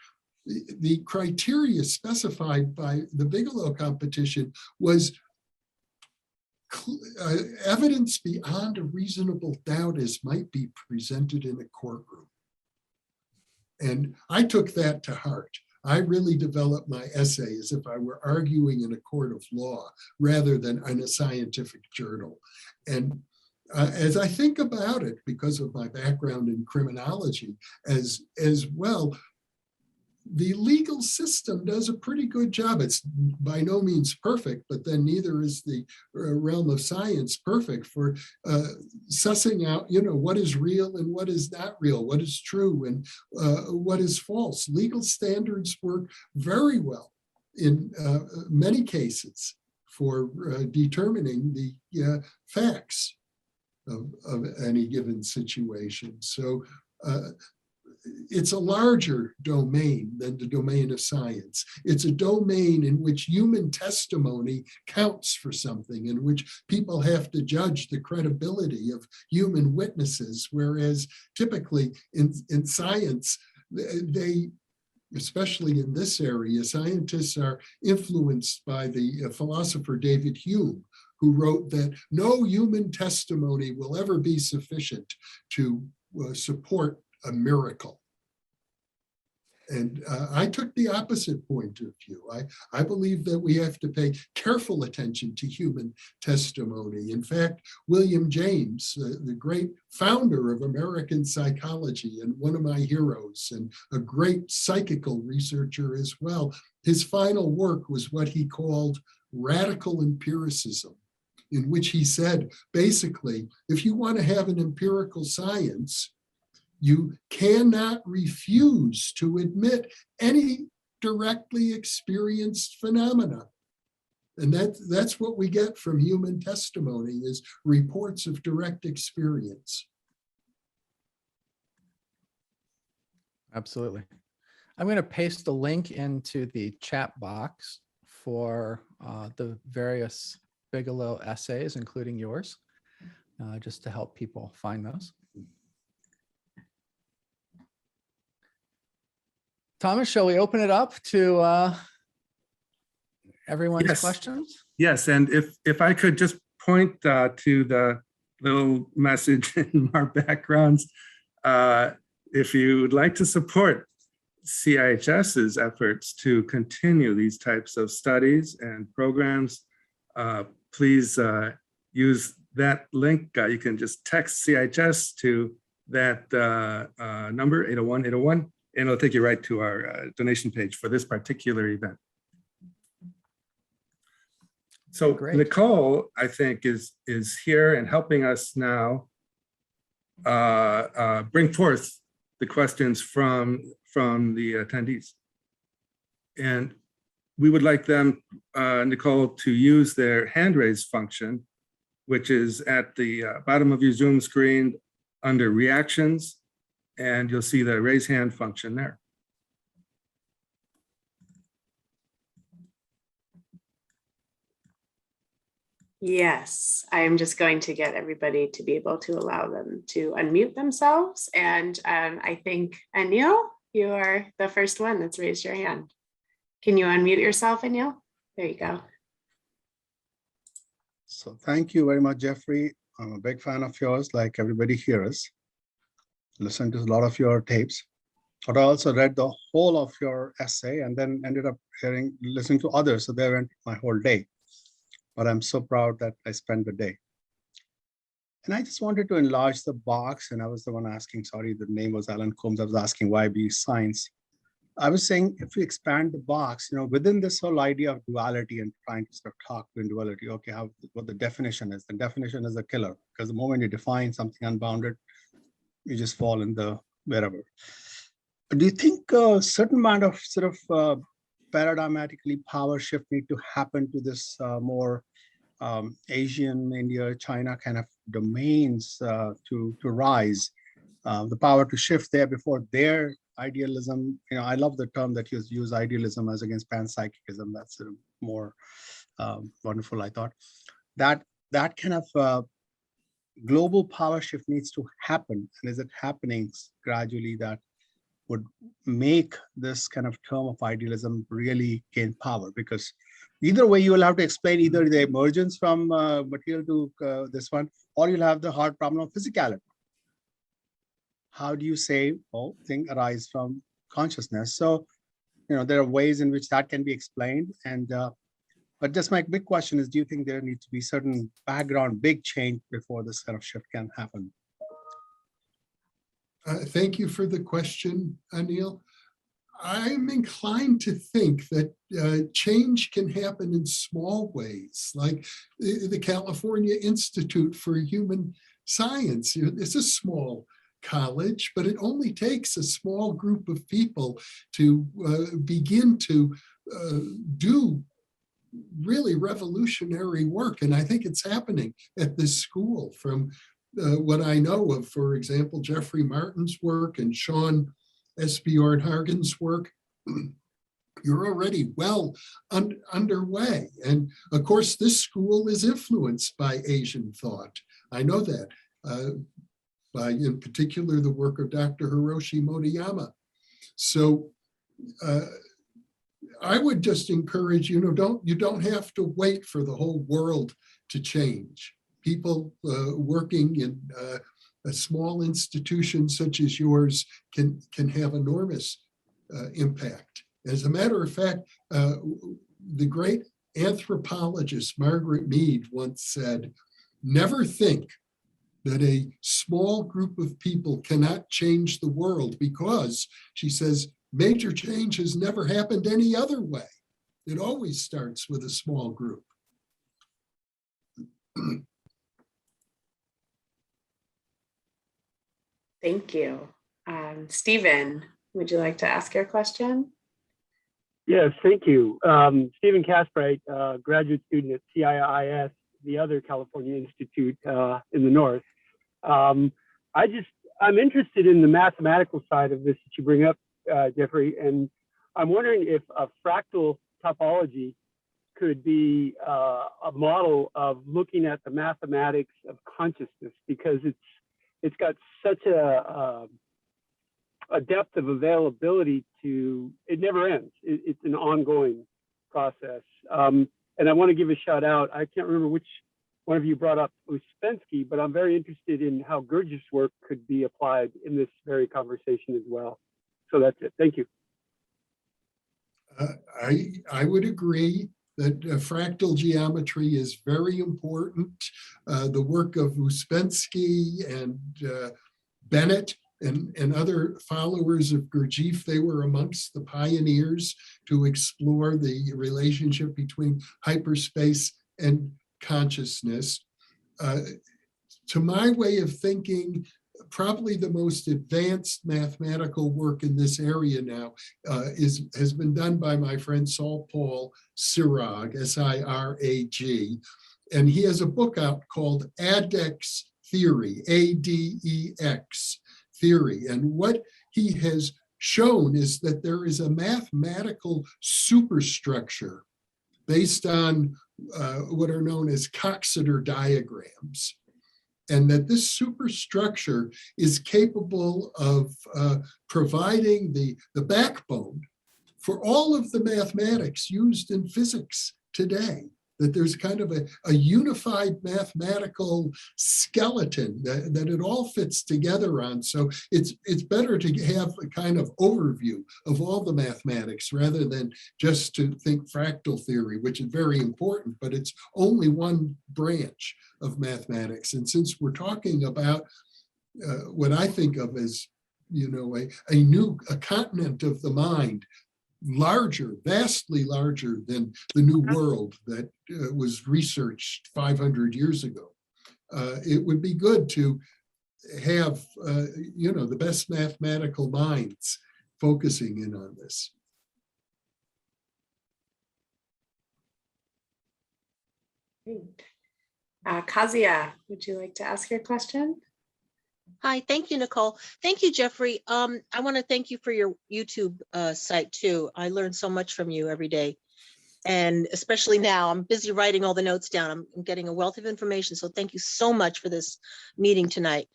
The criteria specified by the Bigelow competition was evidence beyond a reasonable doubt as might be presented in a courtroom. And I took that to heart. I really developed my essay as if I were arguing in a court of law rather than in a scientific journal. And as I think about it, because of my background in criminology as well, the legal system does a pretty good job. It's by no means perfect, but then neither is the realm of science perfect for sussing out, what is real and what is not real, what is true and what is false. Legal standards work very well in many cases for determining the facts of any given situation. So it's a larger domain than the domain of science. It's a domain in which human testimony counts for something, in which people have to judge the credibility of human witnesses, whereas typically in science, they, especially in this area, scientists are influenced by the philosopher David Hume, who wrote that no human testimony will ever be sufficient to support a miracle. And I took the opposite point of view. I believe that we have to pay careful attention to human testimony. In fact, William James, the great founder of American psychology and one of my heroes and a great psychical researcher as well, his final work was what he called radical empiricism, in which he said, basically, if you want to have an empirical science, you cannot refuse to admit any directly experienced phenomena. And that's what we get from human testimony, is reports of direct experience. Absolutely. I'm going to paste a link into the chat box for the various Bigelow essays, including yours, just to help people find those. Thomas, shall we open it up to everyone's questions? Yes, and if I could just point to the little message in our backgrounds, if you would like to support CIHS's efforts to continue these types of studies and programs, please use that link. You can just text CIHS to that number, 801-801. And it'll take you right to our donation page for this particular event. So Great. Nicole, I think, is here and helping us now bring forth the questions from the attendees. And we would like them, Nicole, to use their hand raise function, which is at the bottom of your Zoom screen under reactions. And you'll see the raise hand function there. Yes, I am just going to get everybody to be able to allow them to unmute themselves. And I think, Anil, you are the first one that's raised your hand. Can you unmute yourself, Anil? There you go. So thank you very much, Jeffrey. I'm a big fan of yours, like everybody here is. Listened to a lot of your tapes, but I also read the whole of your essay and then ended up listening to others. So they went my whole day. But I'm so proud that I spent the day. And I just wanted to enlarge the box, and I was the one asking, sorry, the name was Alan Combs. I was asking why be science. I was saying, if we expand the box, within this whole idea of duality and trying to sort of talk in duality, okay, what the definition is. The definition is a killer, because the moment you define something unbounded, you just fall in the wherever. Do you think a certain amount of sort of paradigmatically power shift need to happen to this more Asian, India, China kind of domains to rise, the power to shift there before their idealism? I love the term that you use, idealism as against panpsychism. That's sort of more wonderful, I thought. That kind of global power shift needs to happen. And is it happening gradually that would make this kind of term of idealism really gain power? Because either way, you will have to explain either the emergence from material to this one, or you'll have the hard problem of physicality. How do you say, thing arise from consciousness? So, there are ways in which that can be explained. And but just my big question is, do you think there needs to be certain background, big change before this kind of shift can happen? Thank you for the question, Anil. I'm inclined to think that change can happen in small ways, like the California Institute for Human Science. It's a small college, but it only takes a small group of people to begin to do really revolutionary work. And I think it's happening at this school. From what I know of, for example, Jeffrey Martin's work and Sean S. Bjorn Hargen's work, you're already well underway. And of course, this school is influenced by Asian thought. I know that, by in particular the work of Dr. Hiroshi Motoyama. So I would just encourage, you don't have to wait for the whole world to change. People working in a small institution such as yours can have enormous impact. As a matter of fact, the great anthropologist Margaret Mead once said, "Never think that a small group of people cannot change the world, because," she says, "major change has never happened any other way. It always starts with a small group." Thank you. Stephen, would you like to ask your question? Yes, thank you. Stephen Caspright, graduate student at CIHS, the other California Institute in the north. I'm interested in the mathematical side of this that you bring up, Jeffrey, and I'm wondering if a fractal topology could be a model of looking at the mathematics of consciousness, because it's got such a depth of availability to, it never ends. It's an ongoing process. And I want to give a shout out. I can't remember which one of you brought up Ouspensky, but I'm very interested in how Gurdjieff's work could be applied in this very conversation as well. So that's it. Thank you. I would agree that fractal geometry is very important. The work of Ouspensky and Bennett and other followers of Gurdjieff, they were amongst the pioneers to explore the relationship between hyperspace and consciousness. To my way of thinking, probably the most advanced mathematical work in this area now has been done by my friend Saul Paul Sirag, S-I-R-A-G. And he has a book out called ADEX Theory, A-D-E-X Theory. And what he has shown is that there is a mathematical superstructure based on what are known as Coxeter diagrams. And that this superstructure is capable of providing the backbone for all of the mathematics used in physics today. that there's kind of a unified mathematical skeleton that it all fits together on. So it's better to have a kind of overview of all the mathematics rather than just to think fractal theory, which is very important, but it's only one branch of mathematics. And since we're talking about what I think of as, you know, a continent of the mind, larger, vastly larger than the New World that was researched 500 years ago. It would be good to have, you know, the best mathematical minds focusing in on this. Great. Kazia, would you like to ask your question? Hi, thank you, Nicole. Thank you, Jeffrey. I want to thank you for your YouTube site too. I learn so much from you every day. And especially now, I'm busy writing all the notes down. I'm getting a wealth of information. So thank you so much for this meeting tonight.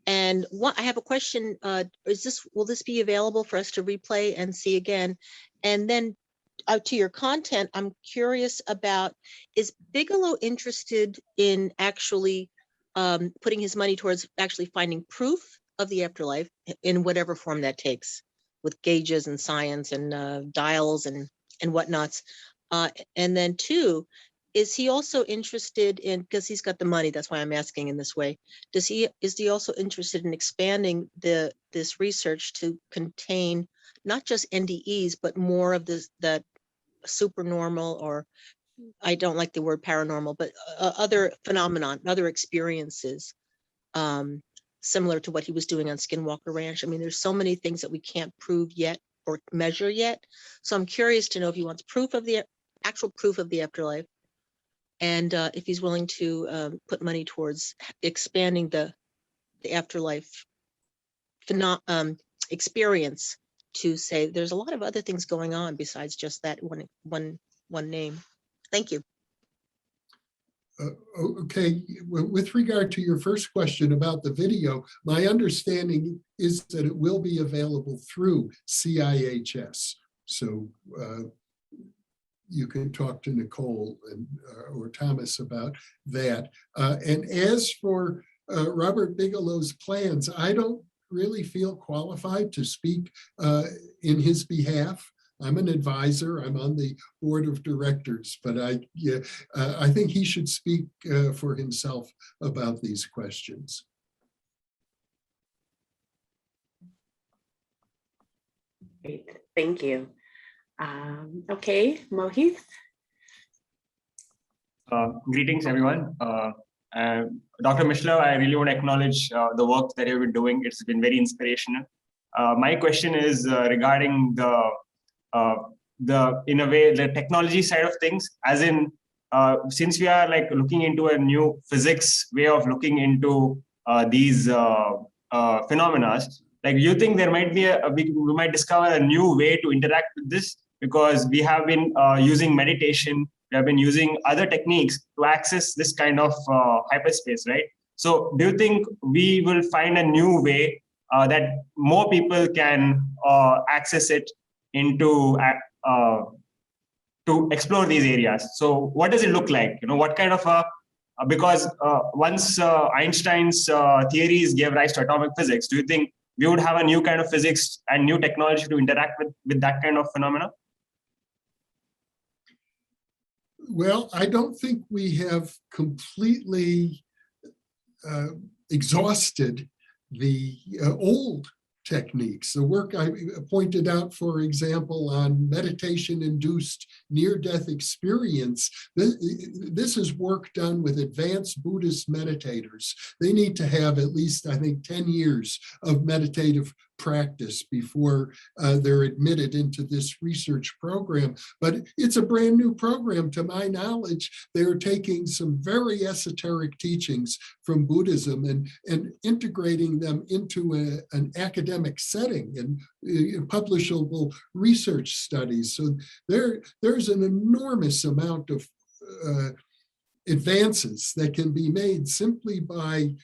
And I have a question. Will this be available for us to replay and see again? And then to your content, I'm curious about, is Bigelow interested in actually putting his money towards actually finding proof of the afterlife in whatever form that takes, with gauges and science and dials and whatnots? And then two, is he also interested in, because he's got the money, that's why I'm asking in this way, is he also interested in expanding this research to contain not just NDEs, but more of that supernormal, or I don't like the word paranormal, but other phenomenon, other experiences, similar to what he was doing on Skinwalker Ranch? I mean, there's so many things that we can't prove yet or measure yet. So I'm curious to know if he wants actual proof of the afterlife, and if he's willing to put money towards expanding the afterlife experience, to say there's a lot of other things going on besides just that one name. Thank you. Okay, with regard to your first question about the video, my understanding is that it will be available through CIHS. So you can talk to Nicole or Thomas about that. And as for Robert Bigelow's plans, I don't really feel qualified to speak in his behalf. I'm an advisor. I'm on the board of directors, but I think he should speak for himself about these questions. Great, thank you. Okay, Mohit. Greetings, everyone. Dr. Mishlove, I really want to acknowledge the work that you've been doing. It's been very inspirational. My question is regarding in a way, the technology side of things, as in, since we are like looking into a new physics way of looking into these phenomena, like, do you think there might be we might discover a new way to interact with this? Because we have been using meditation, we have been using other techniques to access this kind of hyperspace, right? So do you think we will find a new way that more people can access it into to explore these areas? So what does it look like? You know, what kind of because once Einstein's theories gave rise to atomic physics, do you think we would have a new kind of physics and new technology to interact with that kind of phenomena? Well, I don't think we have completely exhausted the old techniques. The work I pointed out, for example, on meditation-induced near-death experience, this is work done with advanced Buddhist meditators. They need to have at least, I think, 10 years of meditative practice before they're admitted into this research program. But it's a brand new program. To my knowledge, they're taking some very esoteric teachings from Buddhism and integrating them into an academic setting and publishable research studies. So there's an enormous amount of advances that can be made simply by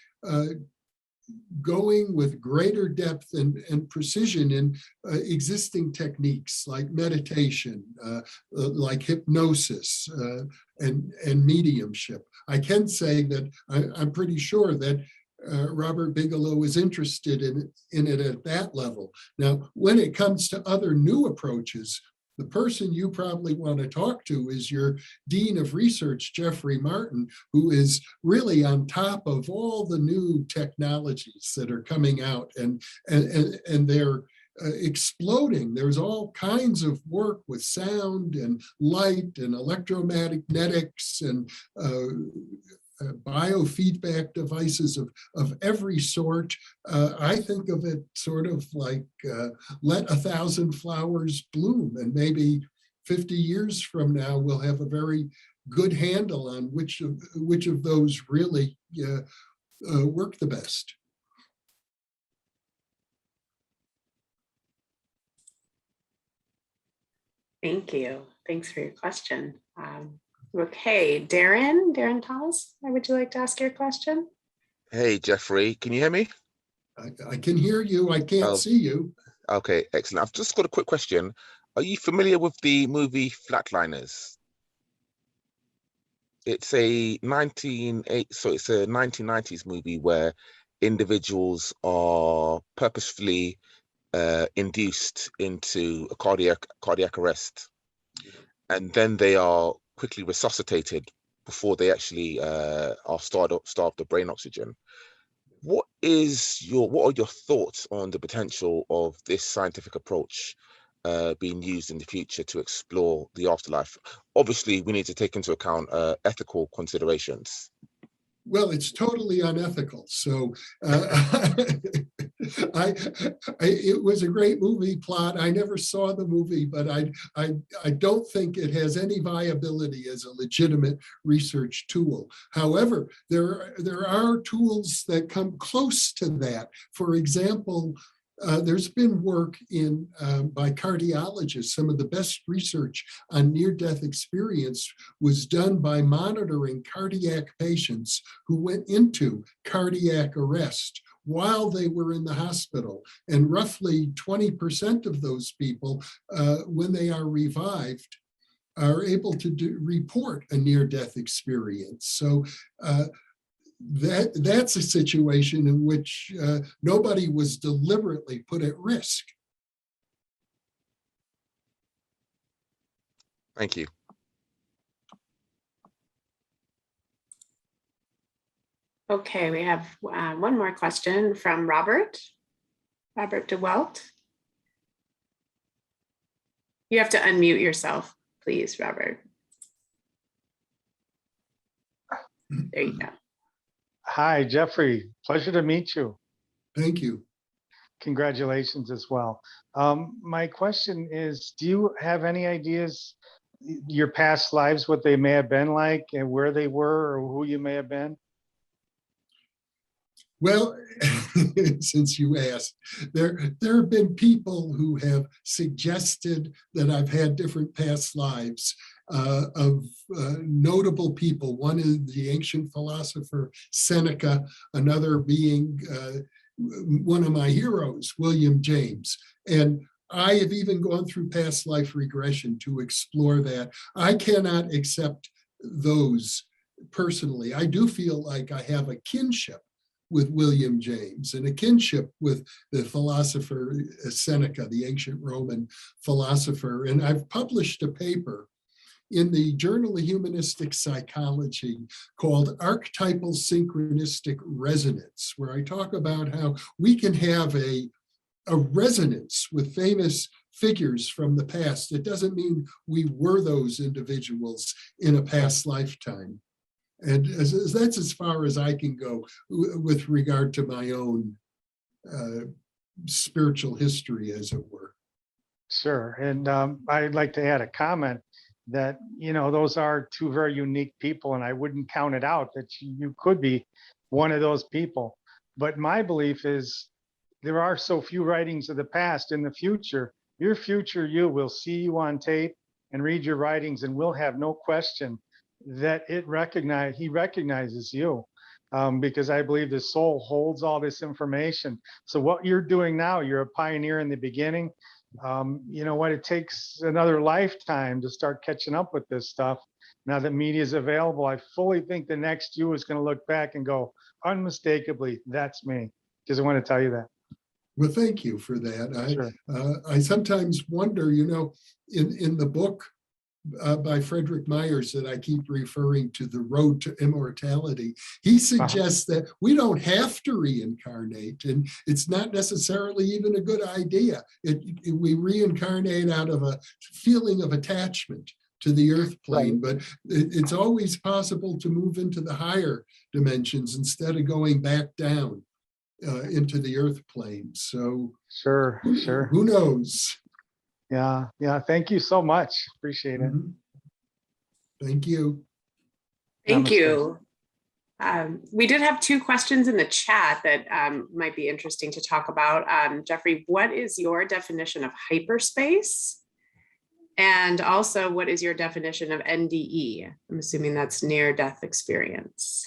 going with greater depth and precision in existing techniques like meditation, like hypnosis, and mediumship. I can say that I'm pretty sure that Robert Bigelow is interested in it at that level. Now, when it comes to other new approaches, the person you probably want to talk to is your Dean of Research, Jeffrey Martin, who is really on top of all the new technologies that are coming out, and they're exploding. There's all kinds of work with sound and light and electromagnetics and biofeedback devices of every sort. I think of it sort of like let 1,000 flowers bloom, and maybe 50 years from now we'll have a very good handle on which of those really work the best. Thank you. Thanks for your question. Okay, Darren Thomas, would you like to ask your question? Hey, Jeffrey, can you hear me? I can hear you. I can't see you. Okay, excellent. I've just got a quick question. Are you familiar with the movie Flatliners? It's a 1990s movie where individuals are purposefully induced into a cardiac arrest, and then they are quickly resuscitated before they actually are starved of brain oxygen. What are your thoughts on the potential of this scientific approach being used in the future to explore the afterlife? Obviously, we need to take into account ethical considerations. Well, it's totally unethical. So it was a great movie plot. I never saw the movie, but I don't think it has any viability as a legitimate research tool. However, there are tools that come close to that. For example, there's been work by cardiologists. Some of the best research on near-death experience was done by monitoring cardiac patients who went into cardiac arrest while they were in the hospital. And roughly 20% of those people, when they are revived, are able to report a near-death experience. So that's a situation in which nobody was deliberately put at risk. Thank you. Okay, we have one more question from Robert DeWelt. You have to unmute yourself, please, Robert. There you go. Hi, Jeffrey. Pleasure to meet you. Thank you. Congratulations as well. My question is, do you have any ideas, your past lives, what they may have been like and where they were or who you may have been? Well, since you asked, there have been people who have suggested that I've had different past lives of notable people. One is the ancient philosopher Seneca, another being one of my heroes, William James. And I have even gone through past life regression to explore that. I cannot accept those personally. I do feel like I have a kinship with William James and a kinship with the philosopher Seneca, the ancient Roman philosopher. And I've published a paper in the Journal of Humanistic Psychology called Archetypal Synchronistic Resonance, where I talk about how we can have a resonance with famous figures from the past. It doesn't mean we were those individuals in a past lifetime. And that's as far as I can go with regard to my own spiritual history, as it were. Sure. And I'd like to add a comment that, you know, those are two very unique people, and I wouldn't count it out that you could be one of those people. But my belief is there are so few writings of the past. In the future, your future you will see you on tape and read your writings, and will have no question that he recognizes you. because I believe the soul holds all this information. So what you're doing now, you're a pioneer in the beginning. You know what, it takes another lifetime to start catching up with this stuff. Now that media is available, I fully think the next you is going to look back and go, unmistakably, that's me. Just want to tell you that. Well, thank you for that. Sure. I sometimes wonder, you know, in the book by Frederick Myers that I keep referring to, The Road to Immortality, he suggests that we don't have to reincarnate, and it's not necessarily even a good idea. We reincarnate out of a feeling of attachment to the earth plane, but it's always possible to move into the higher dimensions instead of going back down into the earth plane. So Sure. Who knows? Yeah. Thank you so much. Appreciate it. Thank you. Thank Namaste. you. We did have 2 questions in the chat that might be interesting to talk about. Jeffrey, what is your definition of hyperspace? And also, what is your definition of NDE? I'm assuming that's near-death experience.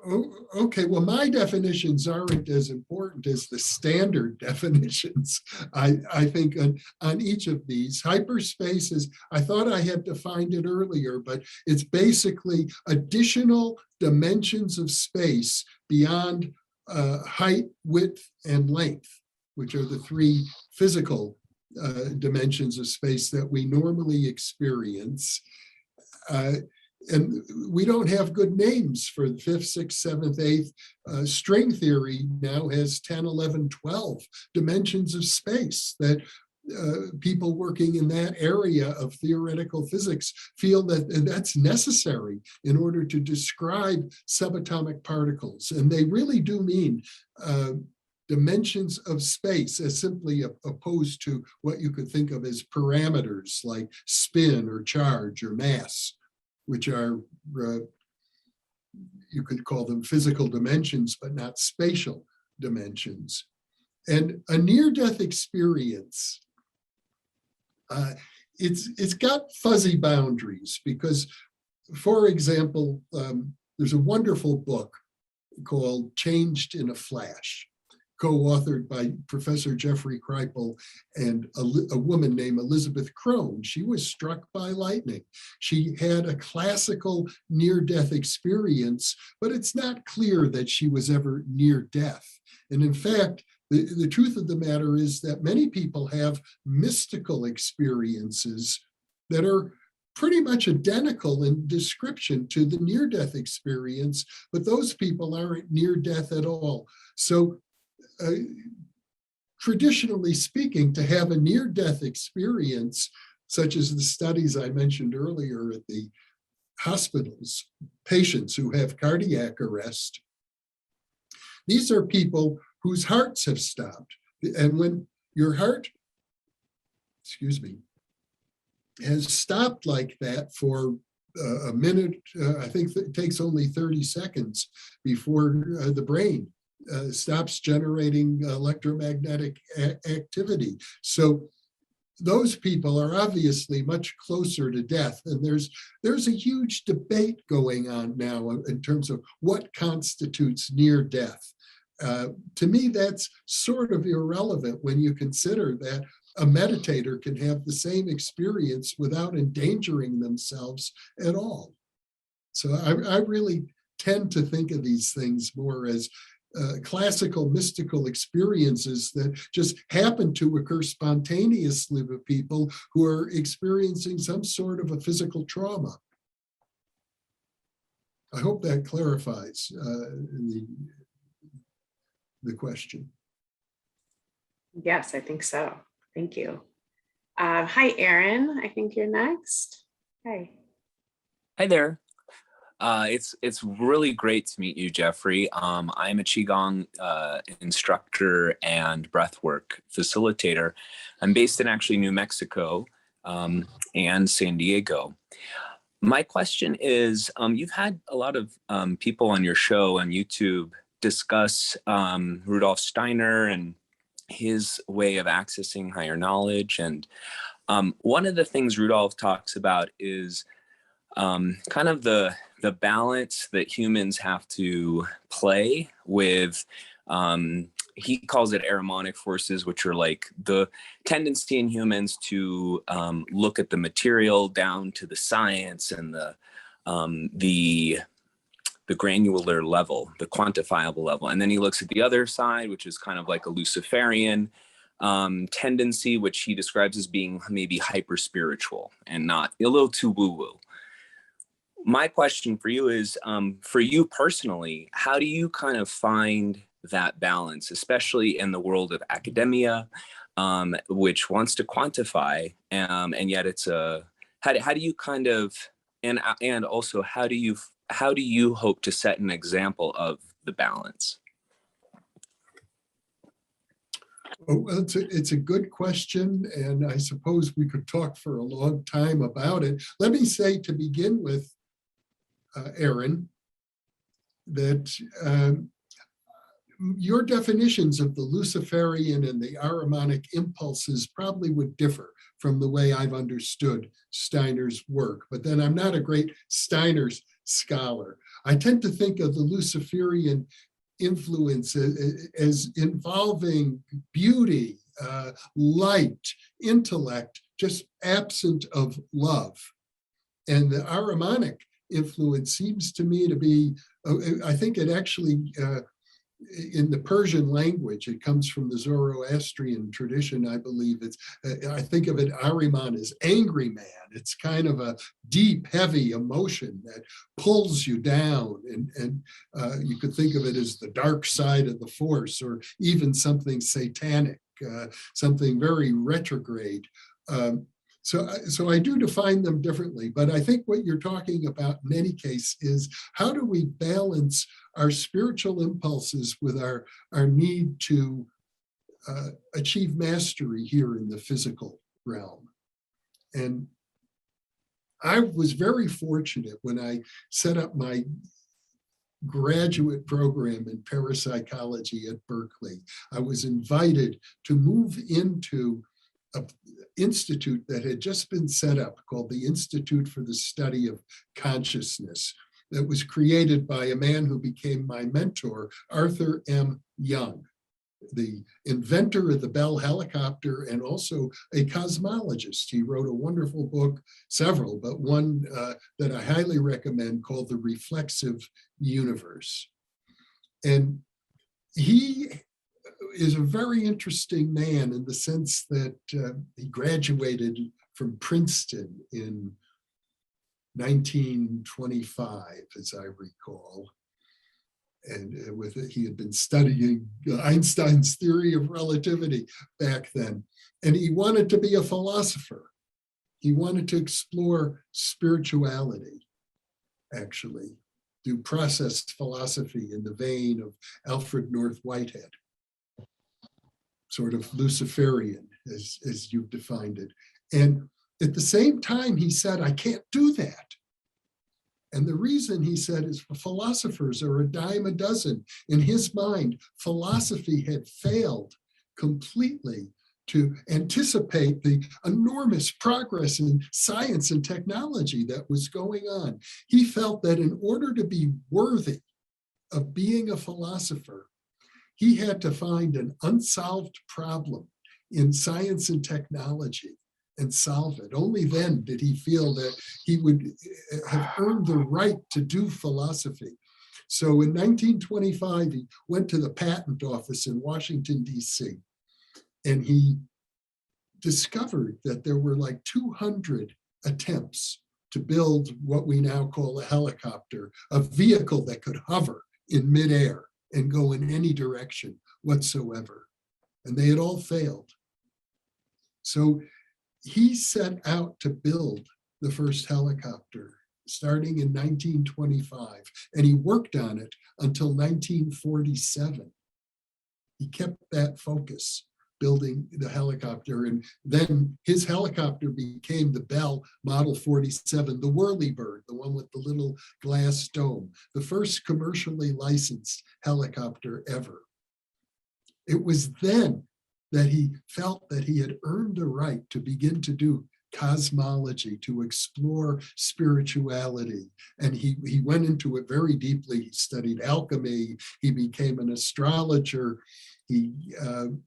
Oh, okay, well, my definitions aren't as important as the standard definitions, I think, on each of these. Hyperspace is, I thought I had defined it earlier, but it's basically additional dimensions of space beyond height, width, and length, which are the 3 physical dimensions of space that we normally experience. And we don't have good names for the 5th, 6th, 7th, 8th. String theory now has 10, 11, 12 dimensions of space that people working in that area of theoretical physics feel that that's necessary in order to describe subatomic particles. And they really do mean dimensions of space, as simply opposed to what you could think of as parameters like spin or charge or mass, which are, you could call them physical dimensions, but not spatial dimensions. And a near-death experience, it's got fuzzy boundaries because, for example, there's a wonderful book called Changed in a Flash, co-authored by Professor Jeffrey Kripal and a woman named Elizabeth Crone. She was struck by lightning. She had a classical near-death experience, but it's not clear that she was ever near death. And in fact, the truth of the matter is that many people have mystical experiences that are pretty much identical in description to the near-death experience, but those people aren't near death at all. So traditionally speaking, to have a near-death experience, such as the studies I mentioned earlier at the hospitals, patients who have cardiac arrest, these are people whose hearts have stopped. And when your heart, has stopped like that for a minute, I think it takes only 30 seconds before the brain stops generating electromagnetic activity. So those people are obviously much closer to death. And there's a huge debate going on now in terms of what constitutes near death. To me, that's sort of irrelevant when you consider that a meditator can have the same experience without endangering themselves at all. So I really tend to think of these things more as classical mystical experiences that just happen to occur spontaneously with people who are experiencing some sort of a physical trauma. I hope that clarifies the question. Yes, I think so. Thank you. Hi, Aaron. I think you're next. Hi. Hi there. It's really great to meet you, Jeffrey. I'm a Qigong instructor and breathwork facilitator. I'm based in actually New Mexico and San Diego. My question is, you've had a lot of people on your show on YouTube discuss Rudolf Steiner and his way of accessing higher knowledge. And one of the things Rudolf talks about is kind of the balance that humans have to play with. He calls it aramonic forces, which are like the tendency in humans to look at the material down to the science and the granular level, the quantifiable level. And then he looks at the other side, which is kind of like a Luciferian tendency, which he describes as being maybe hyper spiritual and not a little too woo-woo. My question for you is, for you personally, how do you kind of find that balance, especially in the world of academia, which wants to quantify, and yet it's how do you kind of, and also how do you hope to set an example of the balance? Oh, well, it's a good question, and I suppose we could talk for a long time about it. Let me say to begin with, Aaron, that your definitions of the Luciferian and the Aramonic impulses probably would differ from the way I've understood Steiner's work, but then I'm not a great Steiner's scholar. I tend to think of the Luciferian influence as involving beauty, light, intellect, just absent of love. And the Aramonic influence seems to me to be, I think it actually, in the Persian language, it comes from the Zoroastrian tradition, I believe. I think of it, Ahriman, as angry man. It's kind of a deep, heavy emotion that pulls you down. And you could think of it as the dark side of the force, or even something satanic, something very retrograde. So I do define them differently, but I think what you're talking about in any case is how do we balance our spiritual impulses with our need to achieve mastery here in the physical realm. And I was very fortunate when I set up my graduate program in parapsychology at Berkeley. I was invited to move into an institute that had just been set up called the Institute for the Study of Consciousness, that was created by a man who became my mentor, Arthur M. Young, the inventor of the Bell helicopter and also a cosmologist. He wrote a wonderful book, several, but one that I highly recommend called The Reflexive Universe. And he is a very interesting man in the sense that he graduated from Princeton in 1925, as I recall. And with it, he had been studying Einstein's theory of relativity back then. And he wanted to be a philosopher. He wanted to explore spirituality, actually, do processed philosophy in the vein of Alfred North Whitehead, sort of Luciferian, as you've defined it. And at the same time, he said, I can't do that. And the reason, he said, is philosophers are a dime a dozen. In his mind, philosophy had failed completely to anticipate the enormous progress in science and technology that was going on. He felt that in order to be worthy of being a philosopher, he had to find an unsolved problem in science and technology and solve it. Only then did he feel that he would have earned the right to do philosophy. So in 1925, he went to the patent office in Washington, D.C., and he discovered that there were like 200 attempts to build what we now call a helicopter, a vehicle that could hover in midair and go in any direction whatsoever. And they had all failed. So he set out to build the first helicopter starting in 1925, and he worked on it until 1947. He kept that focus, building the helicopter, and then his helicopter became the Bell Model 47, the Whirlybird, the one with the little glass dome, the first commercially licensed helicopter ever. It was then that he felt that he had earned the right to begin to do cosmology, to explore spirituality. And he went into it very deeply. He studied alchemy. He became an astrologer and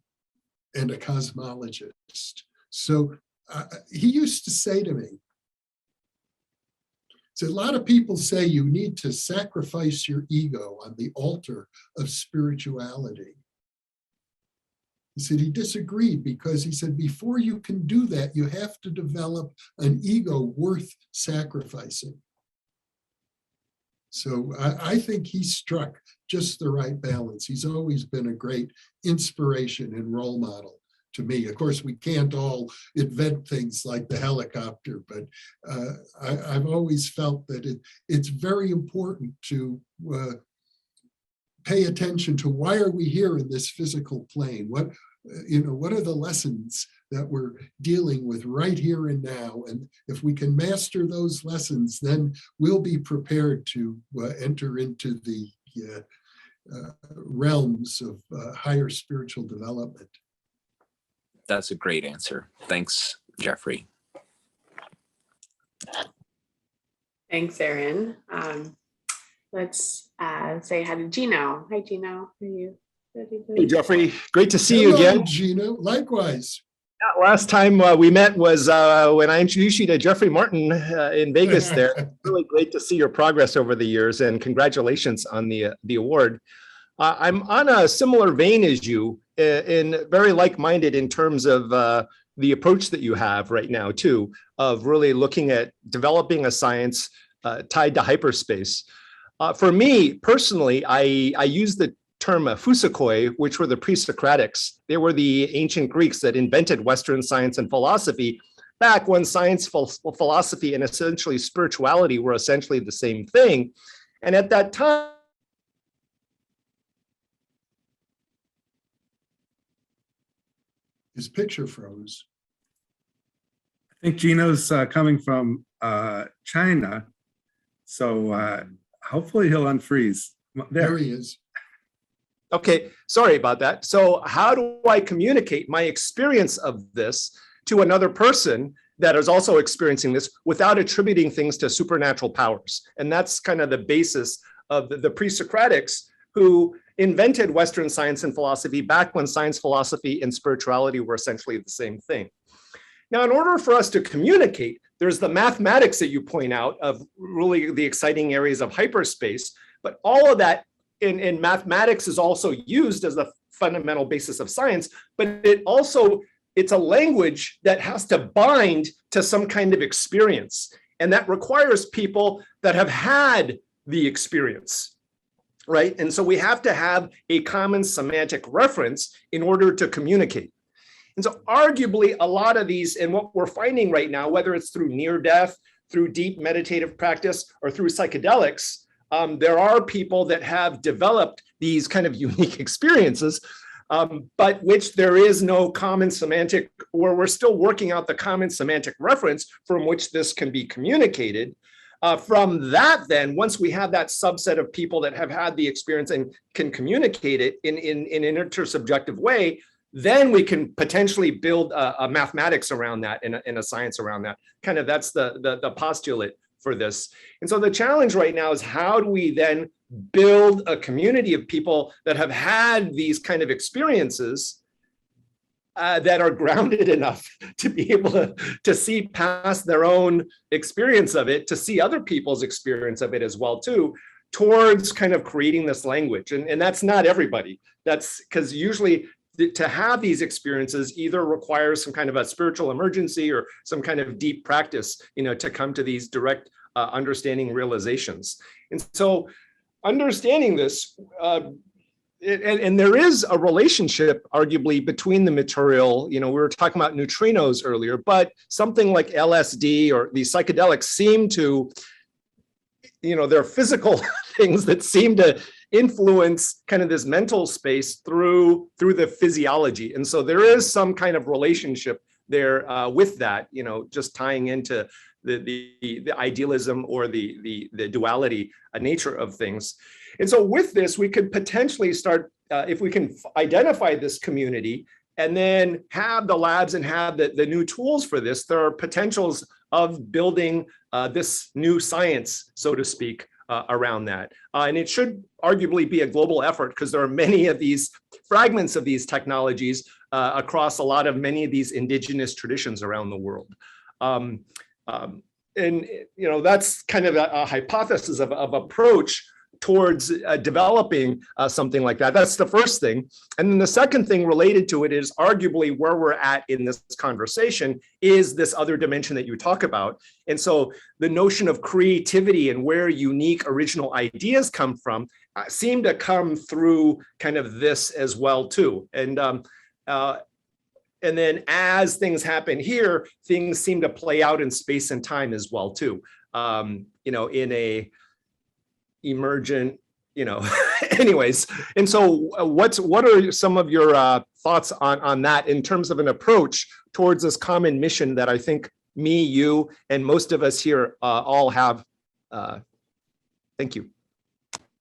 a cosmologist. So he used to say to me, so a lot of people say you need to sacrifice your ego on the altar of spirituality. He said he disagreed because he said, before you can do that, you have to develop an ego worth sacrificing. So I think he struck just the right balance. He's always been a great inspiration and role model to me. Of course, we can't all invent things like the helicopter, but I've always felt that it's very important to pay attention to why are we here in this physical plane? What are the lessons that we're dealing with right here and now? And if we can master those lessons, then we'll be prepared to enter into the realms of higher spiritual development. That's a great answer. Thanks, Jeffrey. Thanks, Aaron. Let's say hi to Gino. Hi, Gino. Are you ready? Hey, Jeffrey. Great to see you Hello, again. Gino. Likewise. Last time we met was when I introduced you to Jeffrey Martin in Vegas there. Really great to see your progress over the years, and congratulations on the award. I'm on a similar vein as you, in very like-minded in terms of the approach that you have right now too, of really looking at developing a science tied to hyperspace. For me personally, I use the term fusakoi, which were the pre-Socratics. They were the ancient Greeks that invented Western science and philosophy back when science, philosophy, and essentially spirituality were essentially the same thing. And at that time, His picture froze. I think Gino's coming from China, so hopefully he'll unfreeze. There he is. okay, sorry about that. So how do I communicate my experience of this to another person that is also experiencing this without attributing things to supernatural powers? And that's kind of the basis of the pre-Socratics, who invented Western science and philosophy back when science, philosophy, and spirituality were essentially the same thing. Now, in order for us to communicate, there's the mathematics that you point out of really the exciting areas of hyperspace, but all of that in mathematics is also used as the fundamental basis of science, but it's a language that has to bind to some kind of experience. And that requires people that have had the experience, right? And so we have to have a common semantic reference in order to communicate. And so arguably a lot of these, and what we're finding right now, whether it's through near death, through deep meditative practice, or through psychedelics, there are people that have developed these kind of unique experiences, but which there is no common semantic, or we're still working out the common semantic reference from which this can be communicated. From that, then, once we have that subset of people that have had the experience and can communicate it in an intersubjective way, then we can potentially build a mathematics around that and a science around that. Kind of that's the postulate for this. And so the challenge right now is, how do we then build a community of people that have had these kind of experiences that are grounded enough to be able to see past their own experience of it, to see other people's experience of it as well too, towards kind of creating this language. And that's not everybody. That's because usually to have these experiences either requires some kind of a spiritual emergency or some kind of deep practice, to come to these direct understanding realizations. And so understanding this, and there is a relationship arguably between the material, we were talking about neutrinos earlier, but something like LSD or these psychedelics seem to, they're physical things that seem to influence kind of this mental space through the physiology. And so there is some kind of relationship there with that, just tying into the idealism or the duality nature of things. And so with this, we could potentially start, if we can identify this community, and then have the labs and have the new tools for this, there are potentials of building this new science, so to speak, around that. And it should arguably be a global effort because there are many of these fragments of these technologies across many of these indigenous traditions around the world. And that's kind of a hypothesis of approach towards developing something like that. That's the first thing. And then the second thing related to it is arguably where we're at in this conversation is this other dimension that you talk about. And so the notion of creativity and where unique original ideas come from seem to come through kind of this as well too. And then as things happen here, things seem to play out in space and time as well too. In a emergent, anyways. And so what are some of your thoughts on that in terms of an approach towards this common mission that I think me, you, and most of us here all have? Thank you.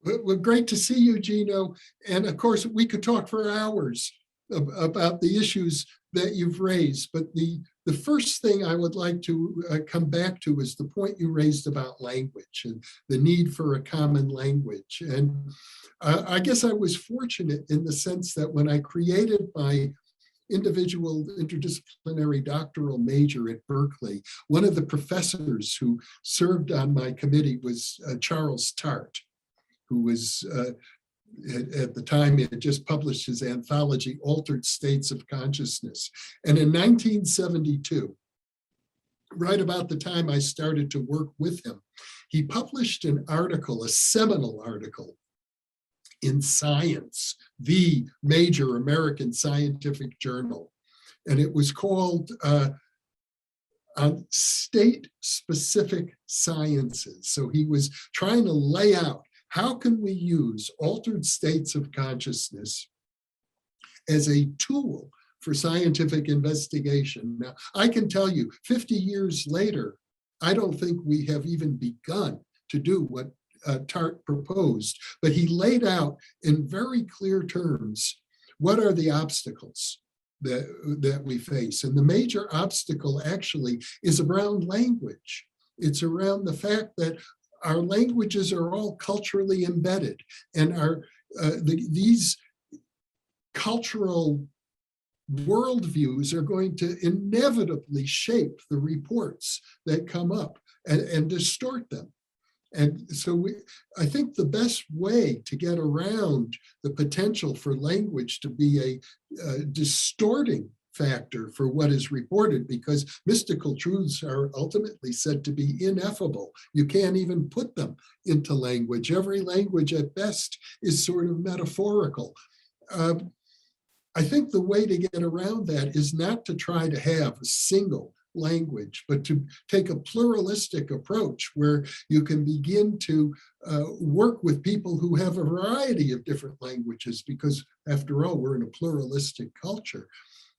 Well, great to see you, Gino. And of course, we could talk for hours about the issues that you've raised. But the first thing I would like to come back to is the point you raised about language and the need for a common language. And I guess I was fortunate in the sense that when I created my individual interdisciplinary doctoral major at Berkeley, one of the professors who served on my committee was Charles Tart, who was at the time, he had just published his anthology, Altered States of Consciousness. And in 1972, right about the time I started to work with him, he published an article, a seminal article in Science, the major American scientific journal. And it was called on state-specific sciences. So he was trying to lay out how can we use altered states of consciousness as a tool for scientific investigation? Now, I can tell you, 50 years later, I don't think we have even begun to do what Tart proposed, but he laid out in very clear terms, what are the obstacles that we face? And the major obstacle actually is around language. It's around the fact that our languages are all culturally embedded, and these cultural worldviews are going to inevitably shape the reports that come up and distort them. And so I think the best way to get around the potential for language to be a distorting factor for what is reported, because mystical truths are ultimately said to be ineffable. You can't even put them into language. Every language at best is sort of metaphorical. I think the way to get around that is not to try to have a single language, but to take a pluralistic approach where you can begin to work with people who have a variety of different languages, because after all, we're in a pluralistic culture.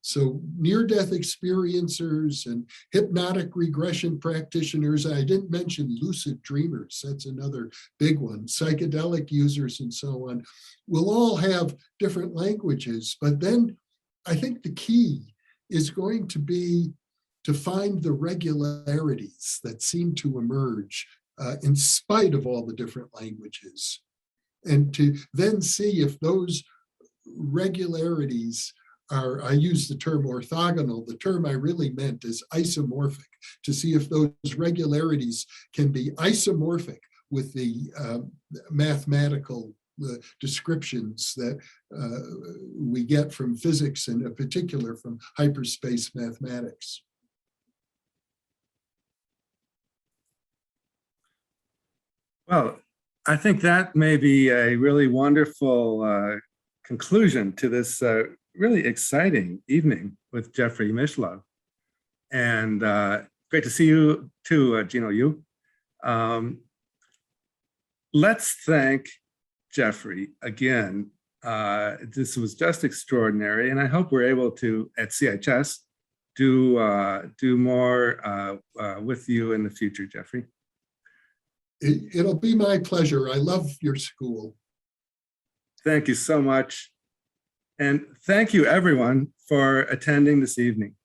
So near-death experiencers and hypnotic regression practitioners, I didn't mention lucid dreamers, that's another big one, psychedelic users and so on, will all have different languages. But then I think the key is going to be to find the regularities that seem to emerge in spite of all the different languages, and to then see if those regularities are, I use the term orthogonal, the term I really meant is isomorphic, to see if those regularities can be isomorphic with the mathematical descriptions that we get from physics, and in particular from hyperspace mathematics. Well, I think that may be a really wonderful conclusion to this really exciting evening with Jeffrey Mishlove. And great to see you too, Gino Yu. Let's thank Jeffrey again. This was just extraordinary, and I hope we're able to, at CIHS, do more with you in the future, Jeffrey. It'll be my pleasure. I love your school. Thank you so much. And thank you everyone for attending this evening.